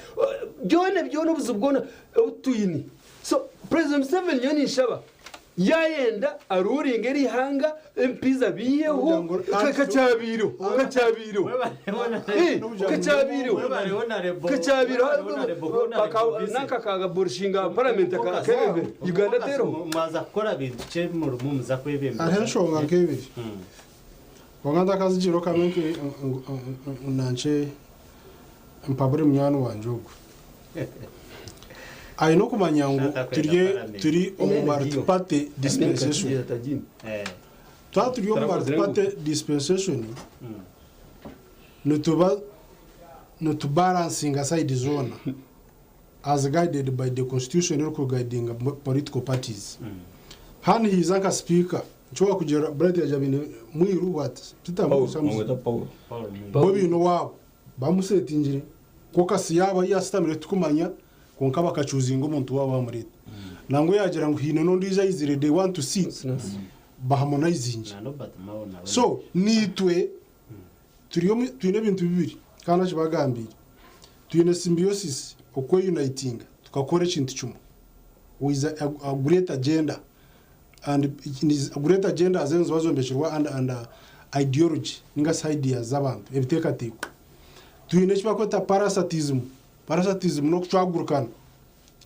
byone ubuzo bwona utuyini so president 7 yoni shaba yayenda aruringa eri hanga MPs abiyeho kacabiro nanka kaga burshinga parliament akakebe Uganda tero maza kora bintu cye mu rumumuza kwebemba aheshonga kebiri wanganda kazi jiro kamenke unanche mpabure mnyano wanjogo aino kumanya ngo turi omumart pate dispensation turi omumart pate dispensation no to balancing a side zone as guided by the constitution or guiding political parties han he is a speaker chwa kujera brother ya jamine mwiru what tutamusamuza bobi no wabo bamusetinjire ko kasi yaba yasitamire tukumanya konka bakachuzinga umuntu wabo bamureta nango yagira ngo hino no ndiza izire they want to see baharmonizing so nitwe turiyo twine bintu bibiri kana kibagambira twine symbiosis okwo uniting tukakora ikintu cyumo with a great agenda and a great agenda azenzo bazombeshirwa and ideology ninga ideas z'abantu ebitekateko twine kibakota parasitism no kuchagurukana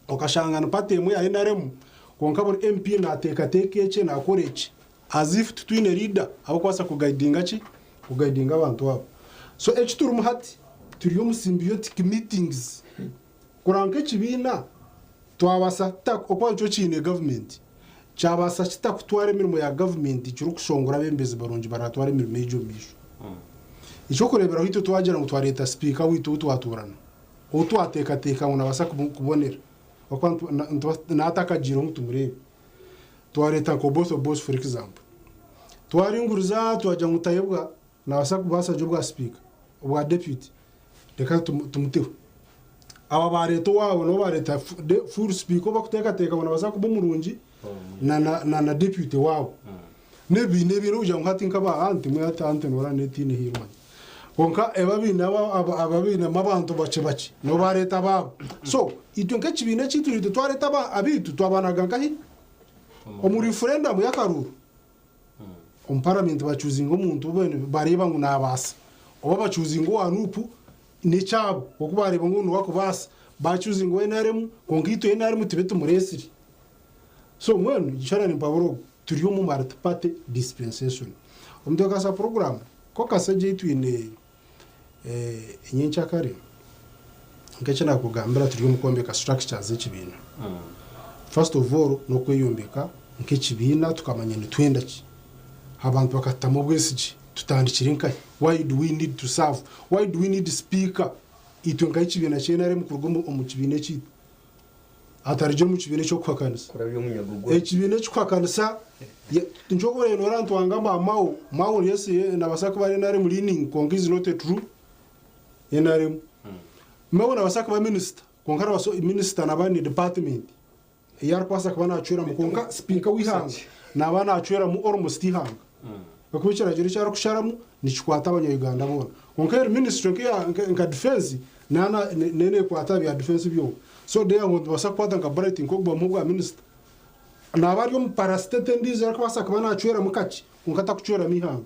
okashangana patemu ya NRM konka buri MP na teke na korechi as if twine leader abo kwasa kuguidinga abantu wabo so ekituru muhati turiyo mu symbiotic meetings kuranke kibina twabasa tak okwancho chine government cyabasa kitakutwara imirimo ya government cyuru kushongora bembezi baronji baratwara imirimo y'ejo misho icyo kurebera hito twagira ngo twareta speaker wito twaturana otwateka ngo nabasa kubonera okwantu nataka jiro mutumurebe twareta ko boss for example twaringuruza twaja mutayebwa nabasa kubasa jo bwa speaker bwa deputy reka tumuteho aba bareto wabo no bareta full speaker bakuteka ngo nabasa kubumurungi na deputy wabo nebi uja ngati nkaba anti mwata anti nora netine hirwa konka ebabina ababina mabantu bace no bareta babo so itwe nk'ikibine cyituri twareta ba abitu twabanaga nkahi omu referendum yakaruru parliament bachuzinga umuntu bene bareba ngo nabasa oba bachuzinga wanupu ni cyabo kuko bareba ngo nuwako basa bachuzinga NRM kongito NRM tibetu muresiri so mwenu gishara ni paburo turiyo mu mart pate dispensation umdoka sa program ko kaseje twine inyencha kare ngeche nakugambira turiyo mukombeka structures z'ikibina first of all no kweyombeka nk'ikibina tukamanya ni twenda ki abantu bakatamo bwesije tutandikira inka why do we need to serve why do we need speaker itwe nk'ikibina cyenare mu kurugamo umukibine ki atarije mu kibine cyo kwakanisa ekibine cyo kwakanisa njogore no rantu angamba mawo yesi nabasaka bari nare muri ning kongizi not true yenare mawo nabasaka ba minister konkara baso minister nabani department yar kwasa kubana acura mu konka speaker wihanga nabana acura mu almost ihanga bakubikira jiri cyara kusharamu nichikwata abanya Uganda bona konka minister nka defense nana nene kwata bya defense byo so they are going to support nka brighting ko gwa mu gwa minister nabari yo parastate ndizo ariko basaka bana acura mu kaci konkata kucura mihanga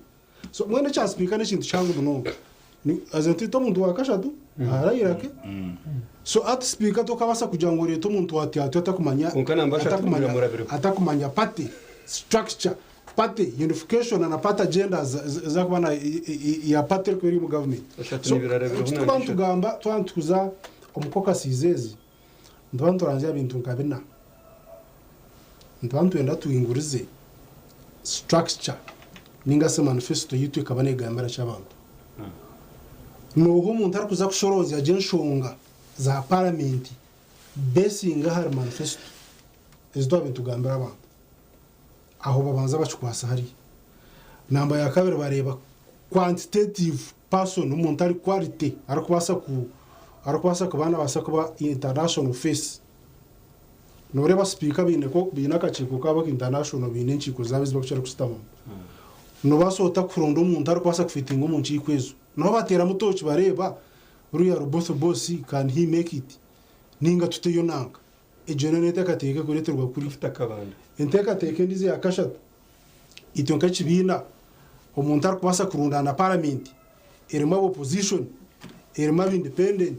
so mwene cha speaker ne kintu changu buno ni azenti to muntu wakashatu arayirake so at speaker to kabasa kujangore to muntu atakumanya atakumanya party structure party unification na party agenda za kubana ya party ko iri mu government so tubantu gamba twantuza omukoka sizezi ndwantu ranzya bintu nkabina ndwantu enda tuingurize structure ninga se manifesto yitu kabane gambara cy'abantu nuho umuntu ari kuza kushoroza ya jenshonga za parliament besinga har manifesto ezdo bintu gambara abantu aho babanza bacukwasa hari namba ya kabiri bareba quantitative person umuntu ari quality ari kubasa kubana basa kuba international face noreba speaker bine ko bine akaciko kabo international bine nchiko zabizi bakushara kusitama no basota kuronda umuntu ari kwasa kufitinga umuntu ikwezo no batera mutoci bareba ruya roboso boss can he make it ninga tuteyo nanga ejenete kateke kureterwa kuri ufite akabanda enteka teke ndize yakashata itonka kibina umuntu ari kwasa kurunda na parliament irimo opposition irimo independent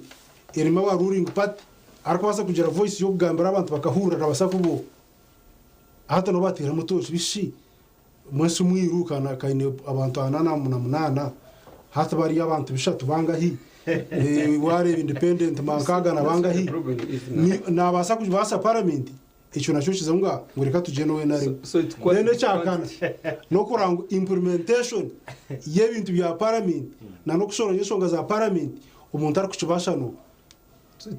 irimo wa ruling party arakwasa kugira voice yo kugambira abantu bakahura rabasa kubo hata no batera mutoci bishi mwese mwirukana kaine abantu anana munana hata bari abantu bishatu bangahi wareba independent mankaga na bangahi nabasa kujibasa parliament icyo nacyo kiza ngo reka tugene we nari nene cyakana no kuranga implementation y'ibintu bya parliament na no kushora yesonga za parliament umuntu ari kucibasha no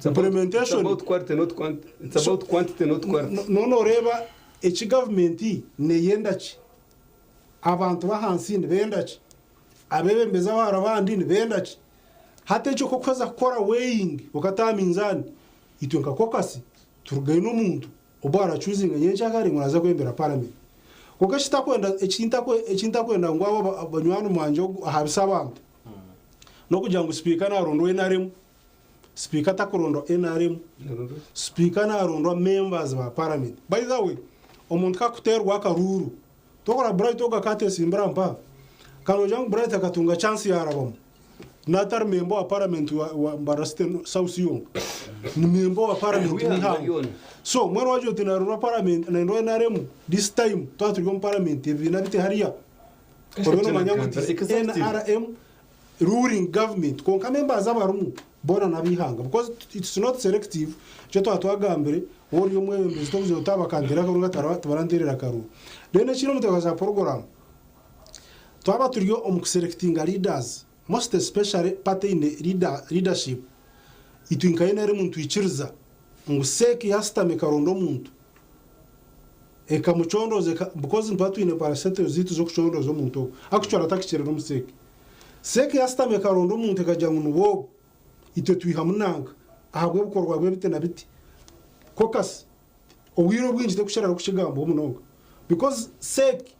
implementation about quality not quantity it's about quantity not quality no reba echi government ne yendachi abantu bahansi ne bendachi abebembeza barabandi ne bendachi hata cyo kokoza kora weighing ukataminzani itwenka kokasi turugaye no muntu obara choosing nyencha kare nguraza kwembera parliament koka chitakwenda echinta kwenda ngwabo abanywano manje ahabisa abantu no kujya ngo speaker na rondo NRM speaker takurondo NRM speaker na rondo members ba parliament by the way omuntu kakuterwa akaruru tokora bright okakate simbra mpa kano jang bright akatunga chance ya arabamo natar member wa parliament wa Mbarasite South Yong ni member wa parliament ni hango so mwero wajo tinarura parliament na ndo NRM this time twaturiyo parliament ebina bite hariya kono manyango NRM ruling government konka members abarumu bona nabihanga because it's not selective cyo twatwagambere wori umwe mbezi tovuze utabakandira ko ngatara tubarandirira karu dene chino mutakaza program twaba turiyo selecting leaders most especially party in leadership itwinkayenere muntu ichiriza nguseki yastame karondo muntu ekamuchondoze because mpatu ine parasete zitu zo kuchondoza muntu akuchora takichere no museki seki yastame karondo muntu kajya munubo ite twihamunanga ahagwe bukorwa bwe bite na biti kokas owiro bwinjite kushara kushigambo umunonga because seki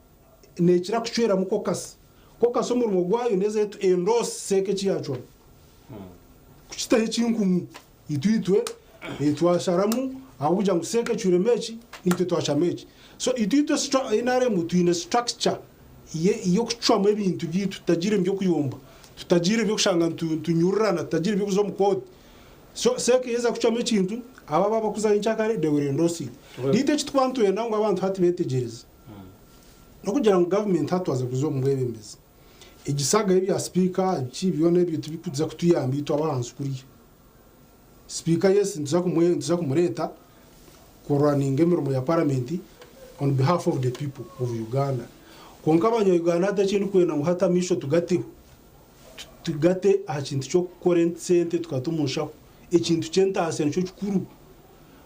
nekira kuchwera mu kokas umurimo gwayo neza yetu endose seke chiyacho kuchita hechinkumu itwitwe etwasharamu abuja nguseke chure mechi nitwe twashamechi so itwitwe inare mutu ine structure yo kuchwama ibintu byitu tutagire byo kuyomba tutagire byo kushanga tunyurana tutagire byo kuzo mukode so seke yeza kuchwama ikintu aba bakuza inchakare de endose nite chitwantu yenda ngo abantu hati betegereza no kugira ngo government hatwaza kuzo mubebembeza igisaga ibya speaker cyibiyone byo tubikuza kutuyambi twabahanze kuri speaker yes nza kumureta running emirimo ya parliament on behalf of the people of Uganda konka abanya Uganda atakintu kwena ngo hata misho tugate akintu cyo current sente tukatumusha ikintu cyenta asencho cyukuru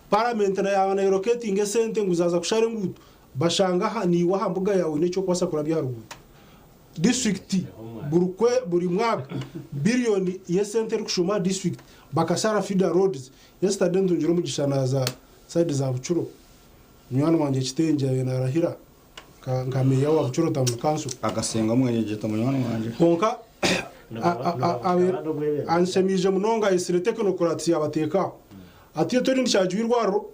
parliament na yabana roketing sente nguzaza kushare ngutu bashanga ni wahambuga yawe necyo kwasa kurabya haruguru district buri mwaka billion yesente kushuma district bakasara feeder roads yesterday ndunjiro mu gishana za side za Bucuro mwana wanje kitenje narahira nkameya wa Bucuro tamu kanso agasenga mwenyeje mwana wanje konka ansemije munonga isire technocracy abateka atiyo tori ndishajwirwaro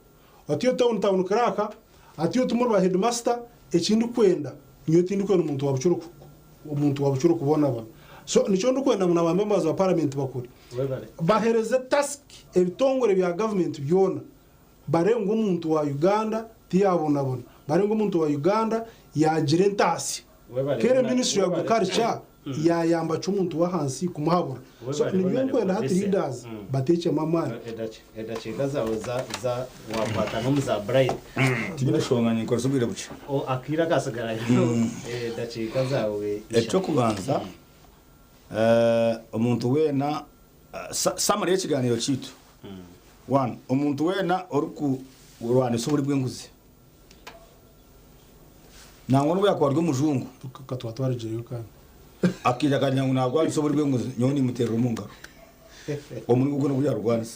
atiyo town kraka atiyo tumurwa headmaster ekindi kwenda niyo tindi kwenda umuntu wa Bucuro kubona aba so nico ndukwenda muna ba members wa parliament bakuri bahereze task ebitongore bya government byona barengo umuntu wa Uganda tiyabona barengo umuntu wa Uganda yagire ntasi kere ministry ya agriculture ya yamba cy'umuntu wa hansi kumuhabura so niyo kwenda hati leaders bateke mamani edachika za wapata no za bright tibirashonganye ko subira buci o akira kasagara edachika zawe eco kubanza umuntu wena samari y'ekiganiro kitu one umuntu wena oruku urwane soburi bw'enguzi nangwa n'ubu yakwarwa umujungu tukatwatwara jeyo kandi akija kanyangu nagwa soburi bw'enguzi nyoni muterera umungaro omuri guno bya rwanza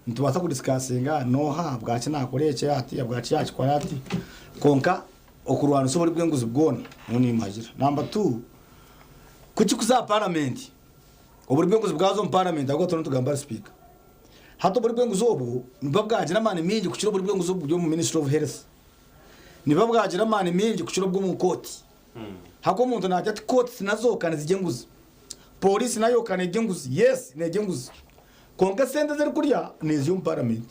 ntubasa kudiscussinga no ha bwaci nakoreche ati bwaci yaci kwa ati konka okurwana sobori bwenguzi bwona muni magira number 2 kuki kuza parliament oburi bwenguzi bwazo mu parliament ago tono tugamba speaker hato buri bwenguzi obu nibabwagira mani mingi kuchiro buri bwenguzi obu byo mu ministry of health nibabwagira mani mingi kuchiro bwo mu koti hako umuntu najya ati koti sinazokana zigenguzi polisi nayo kana igenguzi yes negenguzi konka sente ziri kurya nezi mu parliament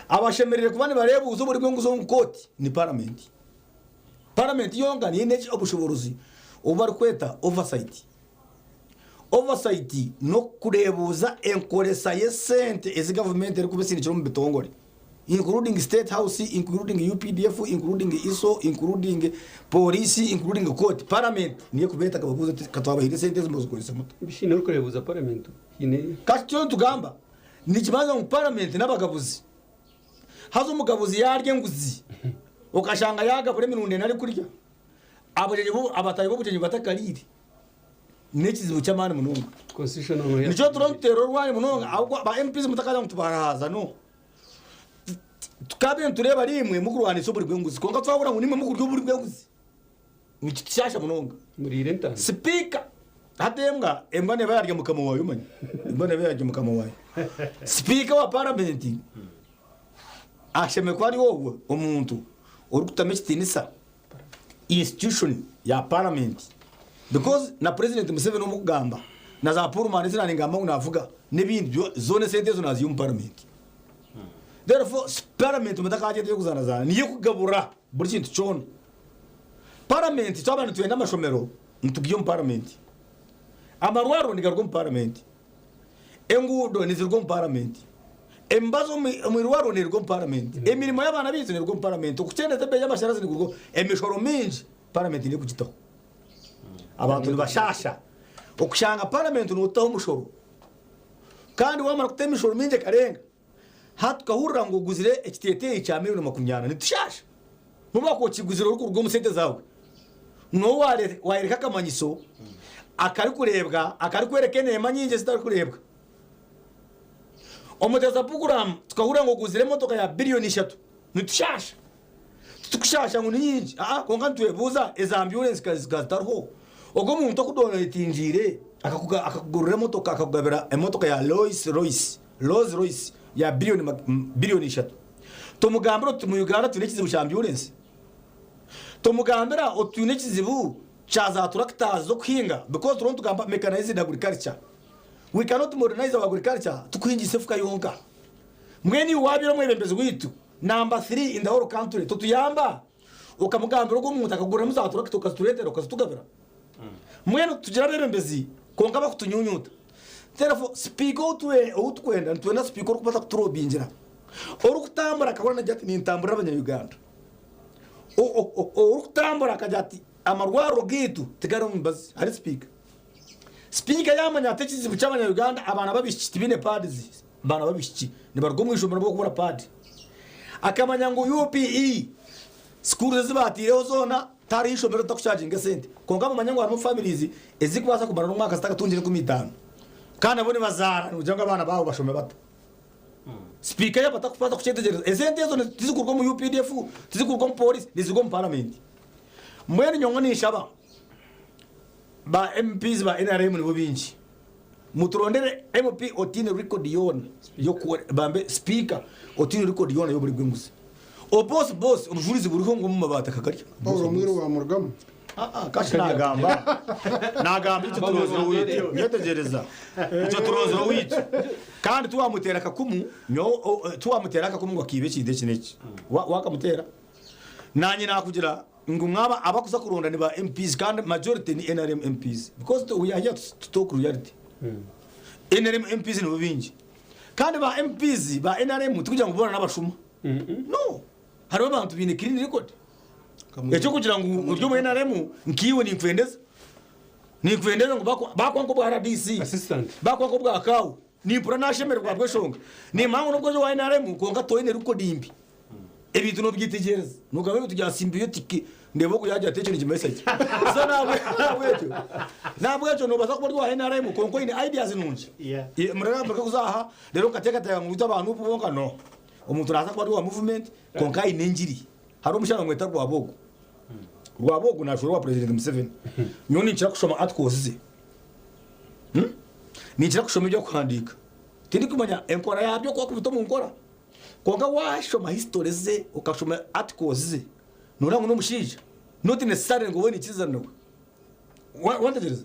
abashemerere kubani bareba uzo buri bwenguzi mu koti ni parliament yonga ni nechi obushoboruzi over kweta oversight no kurebuza enkoresa ye sente ezi government eri kubisindikira mu bitongore including state house, including UPDF, including ISO, including police, including court. Parliament niye kubeta kababuza katwaba hiri sente zimozo kolisa muto bishine uri kurebuza parliament hine kacyo tugamba ni kibazo mu parliament n'abagabuzi hazo mugabuzi yarye nguzi ukashanga yaga bure mirunde nari kurya abajeje abataye bo bujenye batakariri nekizibu cyamani mununga constitutional no nico turontero rwani mununga ahubwo ba MPs mutakaza mutubarahaza no tukabe tureba rimwe mukurwana so buri bwenguzi konga twabura ngo nimwe mukuryo buri bwenguzi ni kitashasha munonga muri renta speaker hatembwa embwa ne bayarya mukamo wayo manye embwa ne bayarya mukamo wayo speaker wa parliament asheme kwari wowe umuntu uri kutameshitinisa institution ya parliament because na president Museveni umugamba na za purumani zinaningamba unavuga n'ibindi zone sente zo nazi mu parliament. Therefore, parliament mutakaje yo kuzana niyo kugabura buri kintu cyone. Parliament cyabana tuenda amashomero ntugiye mu parliament. Amarwaro ndigarwo mu parliament. Engudo nizirwo mu parliament. Embazo mu rwaro nirwo mu parliament. Emirimo y'abana bize nirwo mu parliament. Kucendeza be y'amasharazi nirwo emishoro minji parliament ni kugitaho. Abantu bashasha. Okushanga parliament n'utaho umushoro. Kandi wamara kutema ishoro minje karenga. Hatukahurira ngo guzire ekitete cya 120 nitushasha muba ko kiguzira urugo musente zawe no wareka kamanyiso akari kurebwa akari kwerekene manyinje zitari kurebwa omuteza program tukahurira ngo guzire motoka ya billion 3 nitushasha tukushasha ngo nyinji konga ntwebuza eza ambulance kazitarho ogo muntu akudonatinjire akakugurira motoka akakugabira emotoka ya Rolls Royce ya billion 3 tomugambira mu Uganda tunekizibu cya ambulance tomugambira otunekizibu chaza tractors zo kuhinga because turon tugamba mechanized agriculture we cannot modernize our agriculture tukuhingise fuka yonka mweni wabiro mwebembezi witu number 3 in the whole country tutuyamba ukamugambira ugo umuntu akagura mu za tractor ukazituretera ukazitugabira mweni tugira bembezi konka bakutunyunyuta therefore speaker utwenda ntwenda speaker kupata kuturobinjira orukutambura akabona jati ni ntambura abanya-Uganda orukutambura akajati amarwaro gitu tigaro mbazi ari speaker yamanya atekizibu cy'abanya-Uganda abana babishiki bine pads bana babishiki ni bargo mwishomero bwo kubura pad akamanya ngo UPE school zibatireho zona tari ishomero takucharginga sente konga amanya ngo harimo families ezikubasa kumara no mwaka zitakatunjire ku 5 kandi abone bazara n'ujanga abana bawo bashome bato speaker yabata kupata kucyetegereza esente zo tizikurwa mu UPDF tizikurwa mu police nizigwa mu parliament mwene nyongo nishaba ba MPs ba NRM ni bubinji muturondere MP Otine record yona yo bambe speaker Otine record yona yo buri bwinguzi o boss umujurizi buriho ngo mu mabata kakarya Paulo mwiro wa Murgamo kashi nagamba icyo turozero wito nyetegereza icyo turozero wito kandi tuwamutera akakumu tuwamutera akakumu ngo kibe kinde kineki wakamutera nanye nakugira ngo mwaba abakuza kuronda ni ba MPs kandi majority ni NRM MPs because we are here to talk reality NRM MPs ni bubinji kandi ba MPs ba NRM tukugira ngo ubona n'abashuma no hariho abantu bine clean record echo kugira ngo uryo mu NRM nkiwe nikwendeza ngo bakwa ngo bwa RDC assistant bakwa ngo bwa kawo ni pura nashemerwa bweshonga ni mangu nubwo wa NRM konga toyine ruko dimbi ebintu no byitegereza nugabe tujya symbiotic ndebo kuyaje atekereje message so nabwo ejo no baza kuba rwa NRM konko ine ideas nunje Yeah. muranga kuzaha rero kateka ngo abantu ubonga no umuntu raza kuba rwa movement konka ine njiri hari umushaka mweta rwa bogo nashobora wa president Museveni nyoni nshaka kushoma atkoze ni nshaka kushoma ibyo kwandika tindi kumanya enkora yabyo kwa kubito mu nkora konga washoma history ze ukashoma atkoze nuranga no mushije not necessarily ngo wone ikizano wandegereza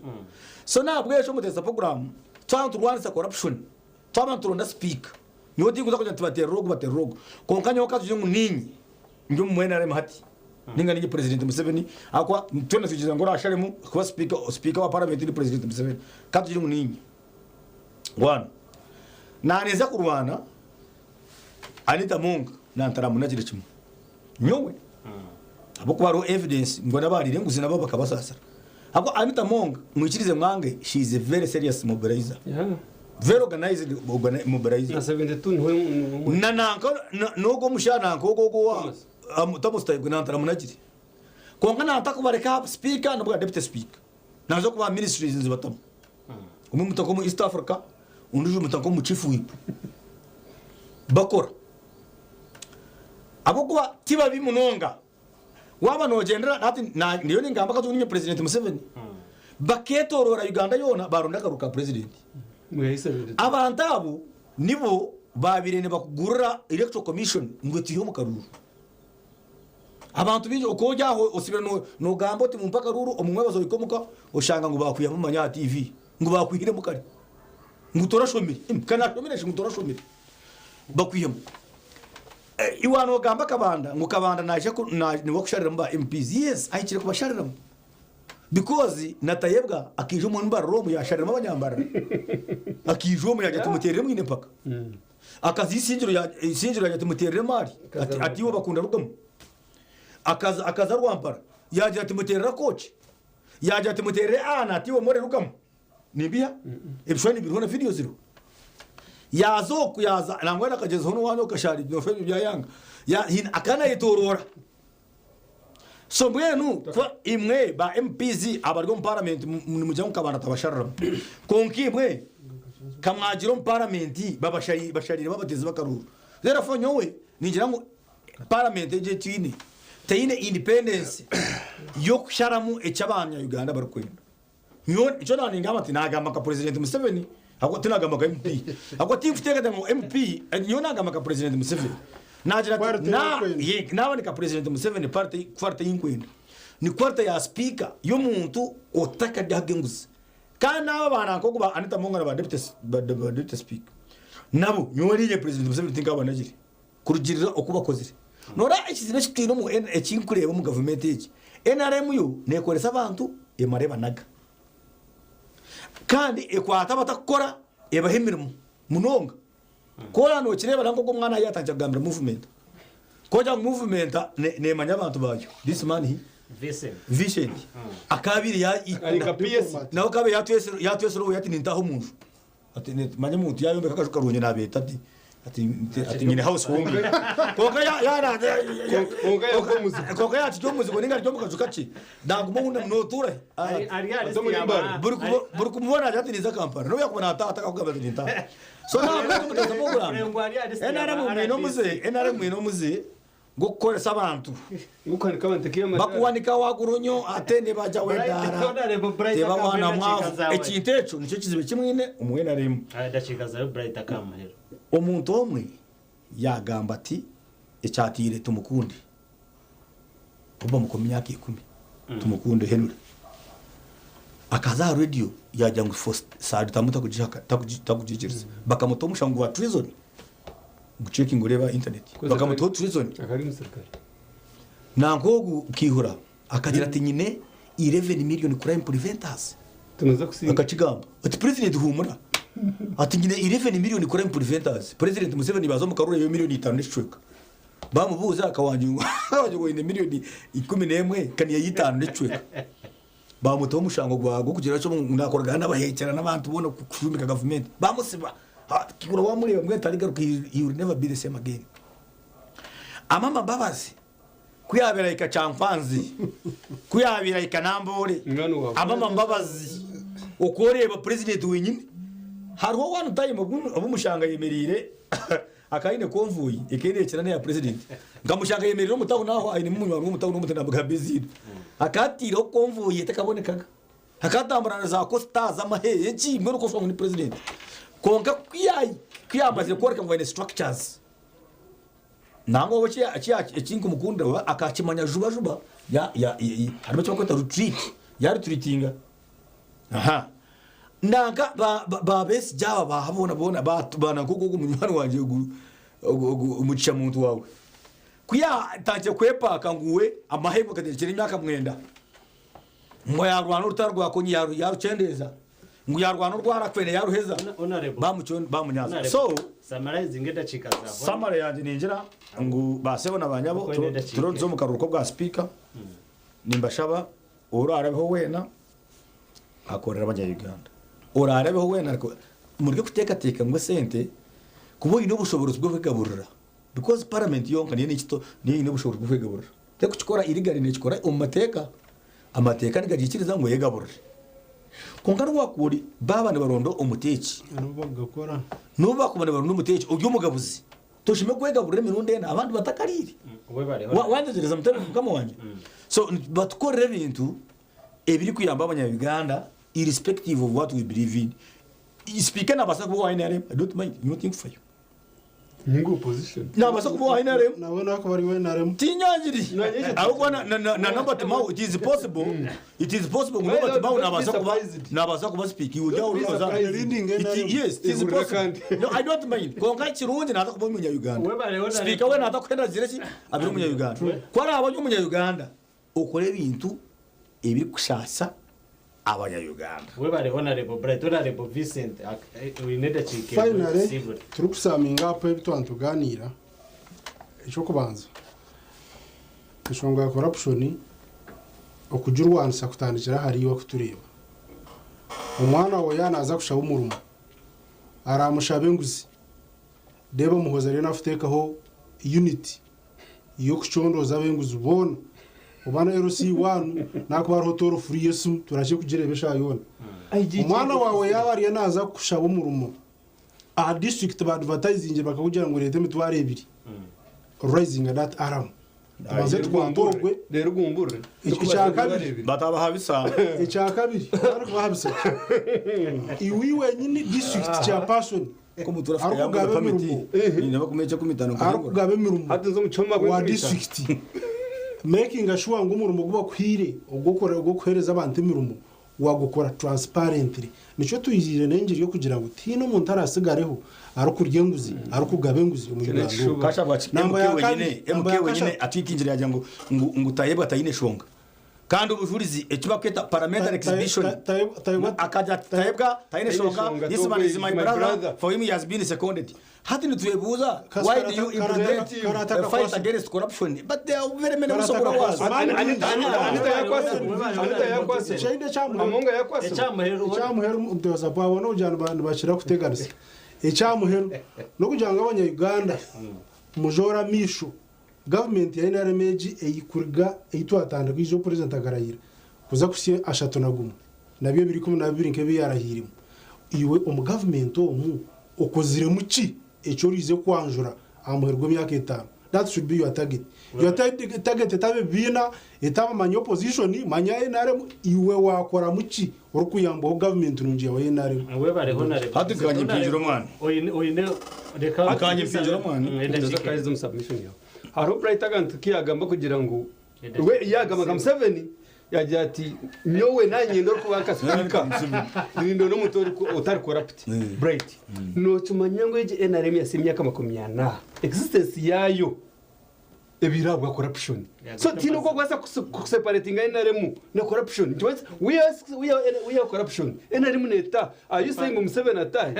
so nabwo esho muteza program twana turwanisa corruption twana turonda speak niho dinguza kujya tubatera rogo konka nyoka tuje ninyi njo mwena rema hati ninga ni president Museveni akwa twena tujiza ngora asharemu kuba speaker wa parliament ni president Museveni katuje ninyi one naneza kurwana Anita Monga nantaramu nakire kimwe nyowe abo kwaro evidence ngo nabarire nguzina baba bakabasasara ako Anita Monga mwikirize mwange she is a very serious mobilizer very organized mobilizer na 72 niho nananko nugo mushana nko wa tamustaye nantaramu nakire konga natakubareka speaker nabwo deputy speaker nazo kuba ministries nzibatamu umwe mutako mu East Africa undi mutako mu chief whip bakora abo kuba tiba bimunonga waba nogendera ati niyo ningamba kazo ninye president Museveni baketorora Uganda yona baronda karuka president abantu abo nibo babirene bakugurura electoral commission ngo tiyo mu karuru abantu binjo ko jyaho osibira no gambo ati mu mpaka ruru omwe bazo bikomuka oshanga ngo bakuyama manya TV ngo bakwihire mu kare ngo torashomire kana shomire ngo torashomire bakuyama iwano gamba kabanda ngo kabanda naje ni wokusharira mba MPs yes ayikire kubasharira because natayebwa akije mu mbara romu yasharira abanyambara akije mu yajya tumuterere mu inepaka akazi isinjiro yajya tumuterere mari ati wo bakunda rugamo akaza rwampara yajya tumuterera coach yajya tumuterere ana ati wo more rugamo nibiya ebishoni birona video zero yazoku yaza nangwa nakageza hono wanyo kashari byofeyo bya yanga ya hin akana yitorora so mwenu kwa imwe ba MPs abaryo mu parliament mujya mukabana tabasharira konki mwe kamwagiro mu parliament babasharira babateze bakaruru zera fonyo we ningira ngo parliament je tine independence yo kusharamu ecyabanya Uganda barukwenda nyo ico naningama ati nagamba ka president Museveni ako tinagamba ka MP ako timfuteka ngo MP nyo nagamba ka president Museveni najira nawe ka president Museveni party y'inkwenda ni kwarta ya speaker yo muntu otaka byagenguze kana abana ko kuba Anita Monga ba deputy speaker nabo nyo riye president Museveni tingaba najiri kurugirira okubakozire nora ikizina kitino mu ekinkureba mu government iki NRM yo nekoresa abantu emareba naga kandi ekwata batakora ebahemirimo munonga kora no kireba nango ko mwana yatanje gambira movement koja movement ne manya abantu bayo this man he vision akabiri ya arika PS naho kabe yatwese ro yati nintaho muntu ati manya muntu yayombe kakashuka runye nabeta ati nyine house home koka ya koka ya tjo muziko ninga tjo mukazuka chi ndaguma hunda notura buri kumubona ati niza kampara no yakubona atakakugaba tinta so na bwo muteza NRM no muze gukoresa abantu gukanika abantu kiyama bakuwanika waguronyo atene baja wedara teba wana mwavu ekintecho nico kizibe kimwine umwena remu adashikaza bright akamahero omuntu omwe yagamba ati ecyatire tumukunde kuba mukomya yake 10 tumukunde Henry akaza radio yajya ngo side tamuta takujikiriza bakamutomusha ngo wa treason guchecking ureba internet bakamuto treason akari musirikare nangogu kihura akagira ati nyine 11 million crime preventers tunaza kusinga akachigamba ati president humura ati nyine 11 million crime preventers president Museveni bazo mukarura yo million 5 n'icweka bamubuza akawanyu ngo ine million 11 kani ya 5 n'icweka bamuto mushango gwago kugira cyo nakoraga n'abahekera n'abantu bona kufumika government bamusiba kigura wa muri mwe tari garuka you will never be the same again amama babazi kuyabira ikacampanzi kuyabira ikanambore Ngano wawe. abama mbabazi ukoreba president wenyine hariho one time abumushanga yemerire akayine konvuye ikende kirane ya president ngamushanga yemerire umutaho naho ayine munywa n'umutaho n'umutana bwa bezid akatira konvuye takabonekaga akatambarana za costa za maheye kimwe no kofwa ni president konka kuyambaze koreka ngo ine structures nango wachi akinga mukunda akakimanya juba ya harimo cyo kwita retreat ya retreatinga aha nanga ba besi jaba bahabona bana kuko munywana wanje umucisha muntu wawe kuya tanje kwepaka nguwe amahebo kadekera imyaka mwenda ngo yarwana urutarwa ko yarucendeza ngo yarwana rwarakwene yaruheza bamunyaza so summarize ngenda chikaza samare yanje ninjira ngo basebo nabanyabo turonzo mu karuko bwa speaker nimbashaba urarabeho wena akorera abanyayuganda urarabeho wena ariko muryo kutekateka ngo sente kubo ino bushobozi bwo kwegaburira because parliament yonka niyo nikito niyo ino bushobozi bwo kwegaburira te kuchikora irigali nikikora umateka amateka nigagikiriza ngo yegaburire konkana wakuri babane barondo umuteki n'ubagakora nubakubane barondo umuteki ugyo mugabuzi toshime kwegaburire mirunde na abandi batakariri wandegereza mutari kama wanje so batukorera ibintu ebiri kuyamba abanyabuganda irrespective of what we believe in speaker nabasa kuba INRM I don't mind nothing for you Ngo opposition. nabasa kuba INRM nabona ko bari we naremo tinyangiri ahubwo na number tomorrow it is possible number tomorrow nabasa kuba speaking ujya uruza yes it is possible no I don't mind konka kirundi naza kuba umunya Uganda speaker we naza kwenda zireki abiri umunya Uganda kwara abanye umunya Uganda ukore ibintu ebiri kushasa abanya-Uganda. We bari honorable Bright, honorable Vincent, we need a chike. Finally, turukusaminga hapo ebitu antuganira. Icho kubanza. Ishonga ya corruption okujuru wansa kutandikira hariyo kutureba. Umwana we yana aza kushaba umurumo. Aramushabe nguzi. Deba muhoza rero afutekaho unity yo kuchondoza benguzi ubona. Ubana erosi wanu nako bari hotoro free yesu turaje kugirebesha yona umwana wawe yabari naza kushaba umurumo a district ba advertising bakakugira ngo leta mitware ebiri rising that aram baze twandogwe rero gumbure icyakabiri bataba habisa icyakabiri ariko bahabisa iwiwe nyine district cha person ko muturafika yabwa pamiti ni bakumeje kumitano ariko gabe mirumo hatunze muchoma wa district making sure ngo umurumo guba kwire ugukora gukohereza abantu imirumo wagukora transparently nico tuyizire nengiri yo kugira ngo tino muntu arasigareho arukuryenguzi arukugabenguzi umugando kasha bwaci MK wenyine atikinjira yaje ngo utayebwa tayine shonga kandi ubujurizi ekiba kweta parliamentary exhibition akaja tayebwa tayine shonga this man is my brother for him he has been seconded hati nituyebuza why do you implement a fight against corruption but there are very many musogora was anita yakwase chainde chamu amonga yakwase chamuheru mdoza babo no jana bantu bashira kuteganisa echamuheru no kujanga abanya Uganda mujora misho government ya NRMG eyikuriga eyitwatanda kwizo president agarayira kuza kusiye ashatonaguma nabyo biri kumwe nabiri nke biyarahirimo iwe government omu okozire muki echorize kwanjura amuhergo myaka 5 that should be your target etabe bina etaba manyo opposition manya NRM iwe wakora muki urukuyambo government nungiye wa NRM we bari honore hatukanye mpinjiro mwana oyine reka akanye mpinjiro mwana ndeza kaizo submission yawe haro Bright agantu kiyagamba kugira ngo we yagamba 7 yaje ati nyowe nanye ndo kubaka speaker nindo no mutori utari corrupt Bright no tumanya ngo ije NRM yasimya kama 80 existence yayo ebirabwa corruption so tino ko gwasa kuseparating NRM na corruption we are corruption NRM neta are you saying Museveni atai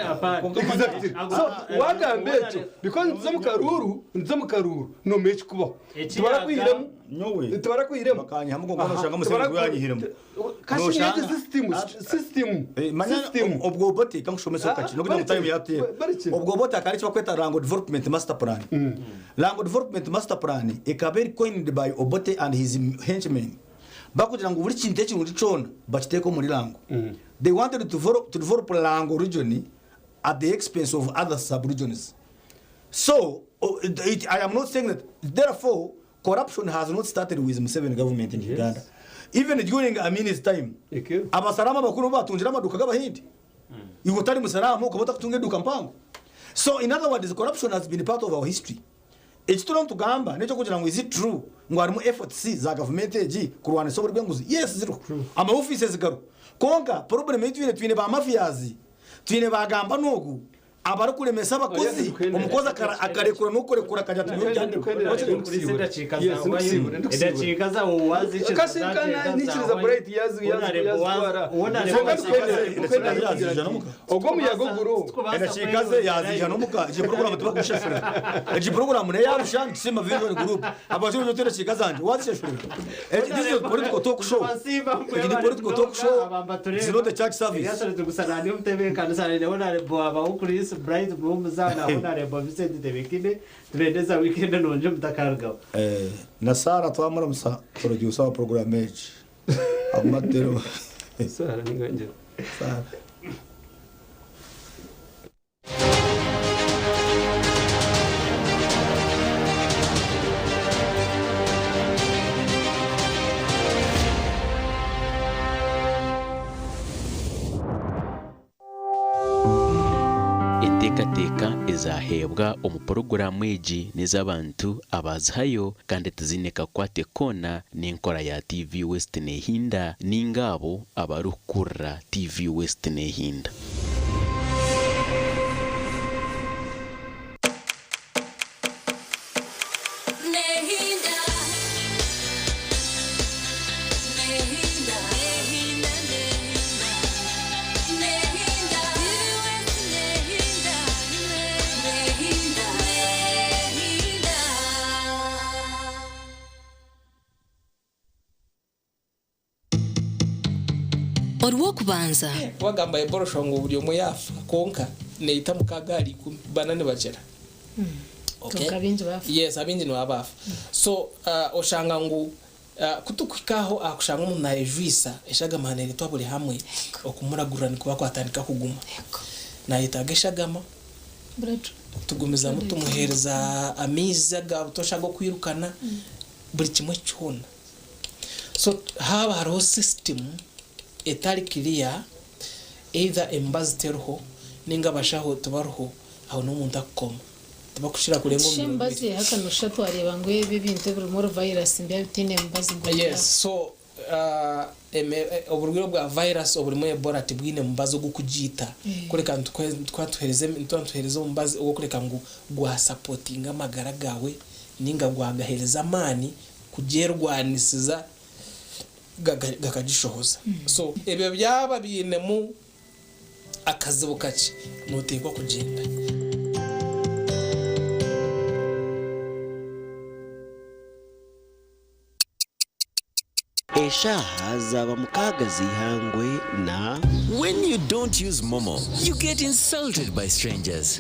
exactly so wagambecho because nzamu karuru no mechi kuba tubara kwihiremo nyowe tubara kwihiremo bakanye hamwe ngo noshanga Museveni kuyanyihiremo kashi yete system manya obwo bote kamushomesa kachi no kugira mutaye yate obwo bote akari cyo kweta rango development master plan rango development master plan ekaberi coined by by Obote and his henchmen bakugira ngo buri kintu cy'undi cona bakiteko muri Lango. They wanted to develop Lango region at the expense of other sub-regions. So I am not saying that, therefore corruption has not started with Museveni government in Uganda. Even during Amini's time abasarama bakuru batunjira amaduka g'abahindi igotari musarama ukabota kutunga duka mpango. So in other words, corruption has been part of our history. It's too long to gamba necho kugira ngo is it true ngo harimo efforts za government eji kurwana so buryo nguzi. Yes, zero ama offices garu konka problem yetu twine ba mafiazi twine bagamba nugu abari kuremesa abakozi umukozi akarekura nukorekura akajya tumujyandiko ndacika za uwazi kashinkana nikiriza bright yazi ogo muyago guru ndacika ze yazija nomuka je program tuba kushefera je program ne yarusha nsema vision group abaje byo tera cika zanje wazi shefera this is political talk show it is political talk show it's not a church service yasare tugusana umtebe kanisa ne ona bo abawukuri bright mumuzana honorable Vincent Tebekine tuendeza weekend nonje mutakarga na Sara twamara musa producer wa program age amatero Sara ninganje Sara Enteekateeka ezahebwa omu poroguramu egi n'ez'abantu abazihayo kandi tiziine kakwate koona n'enkora ya TV West nehinda ninga abo abarikukurra TV West nehinda. Orwokubanza wagamba eborosho ngo buri omu yafa konka neita mukagari banane bachera Abinji bafa. Yes, abinji no abafa. So oshanga ngo kutukwikaho akushanga umuntu naejwisa eshaga manene twaburi hamwe okumuragurana kuba kwatandika kuguma nayitaga eshagama tugumiza mutumuhereza amiza gabutoshago kwirukana buri kimwe cyona. So haba haro system etari clear either embaziterho ninga bashaho tubaruho aho n'umuntu akoma tubakushira kurengo shimbazi hakanusha twareba ngo ibi bintu biri muri virus mbya bitine mbazi ngo. Yes, so oburwiro bwa virus oburi mu Ebola tibwine mbazo gukujita kureka twatuhereze mbazi ugo kureka ngo gwa supportinga magara gawe ninga gwagahereza amani kugerwanisiza gakajishohoza. So ebyo byaba bine mu akazibo kace notekwa kugenda. Eshaha zaba mukaga zihangwe na When you don't use Momo, you get insulted by strangers.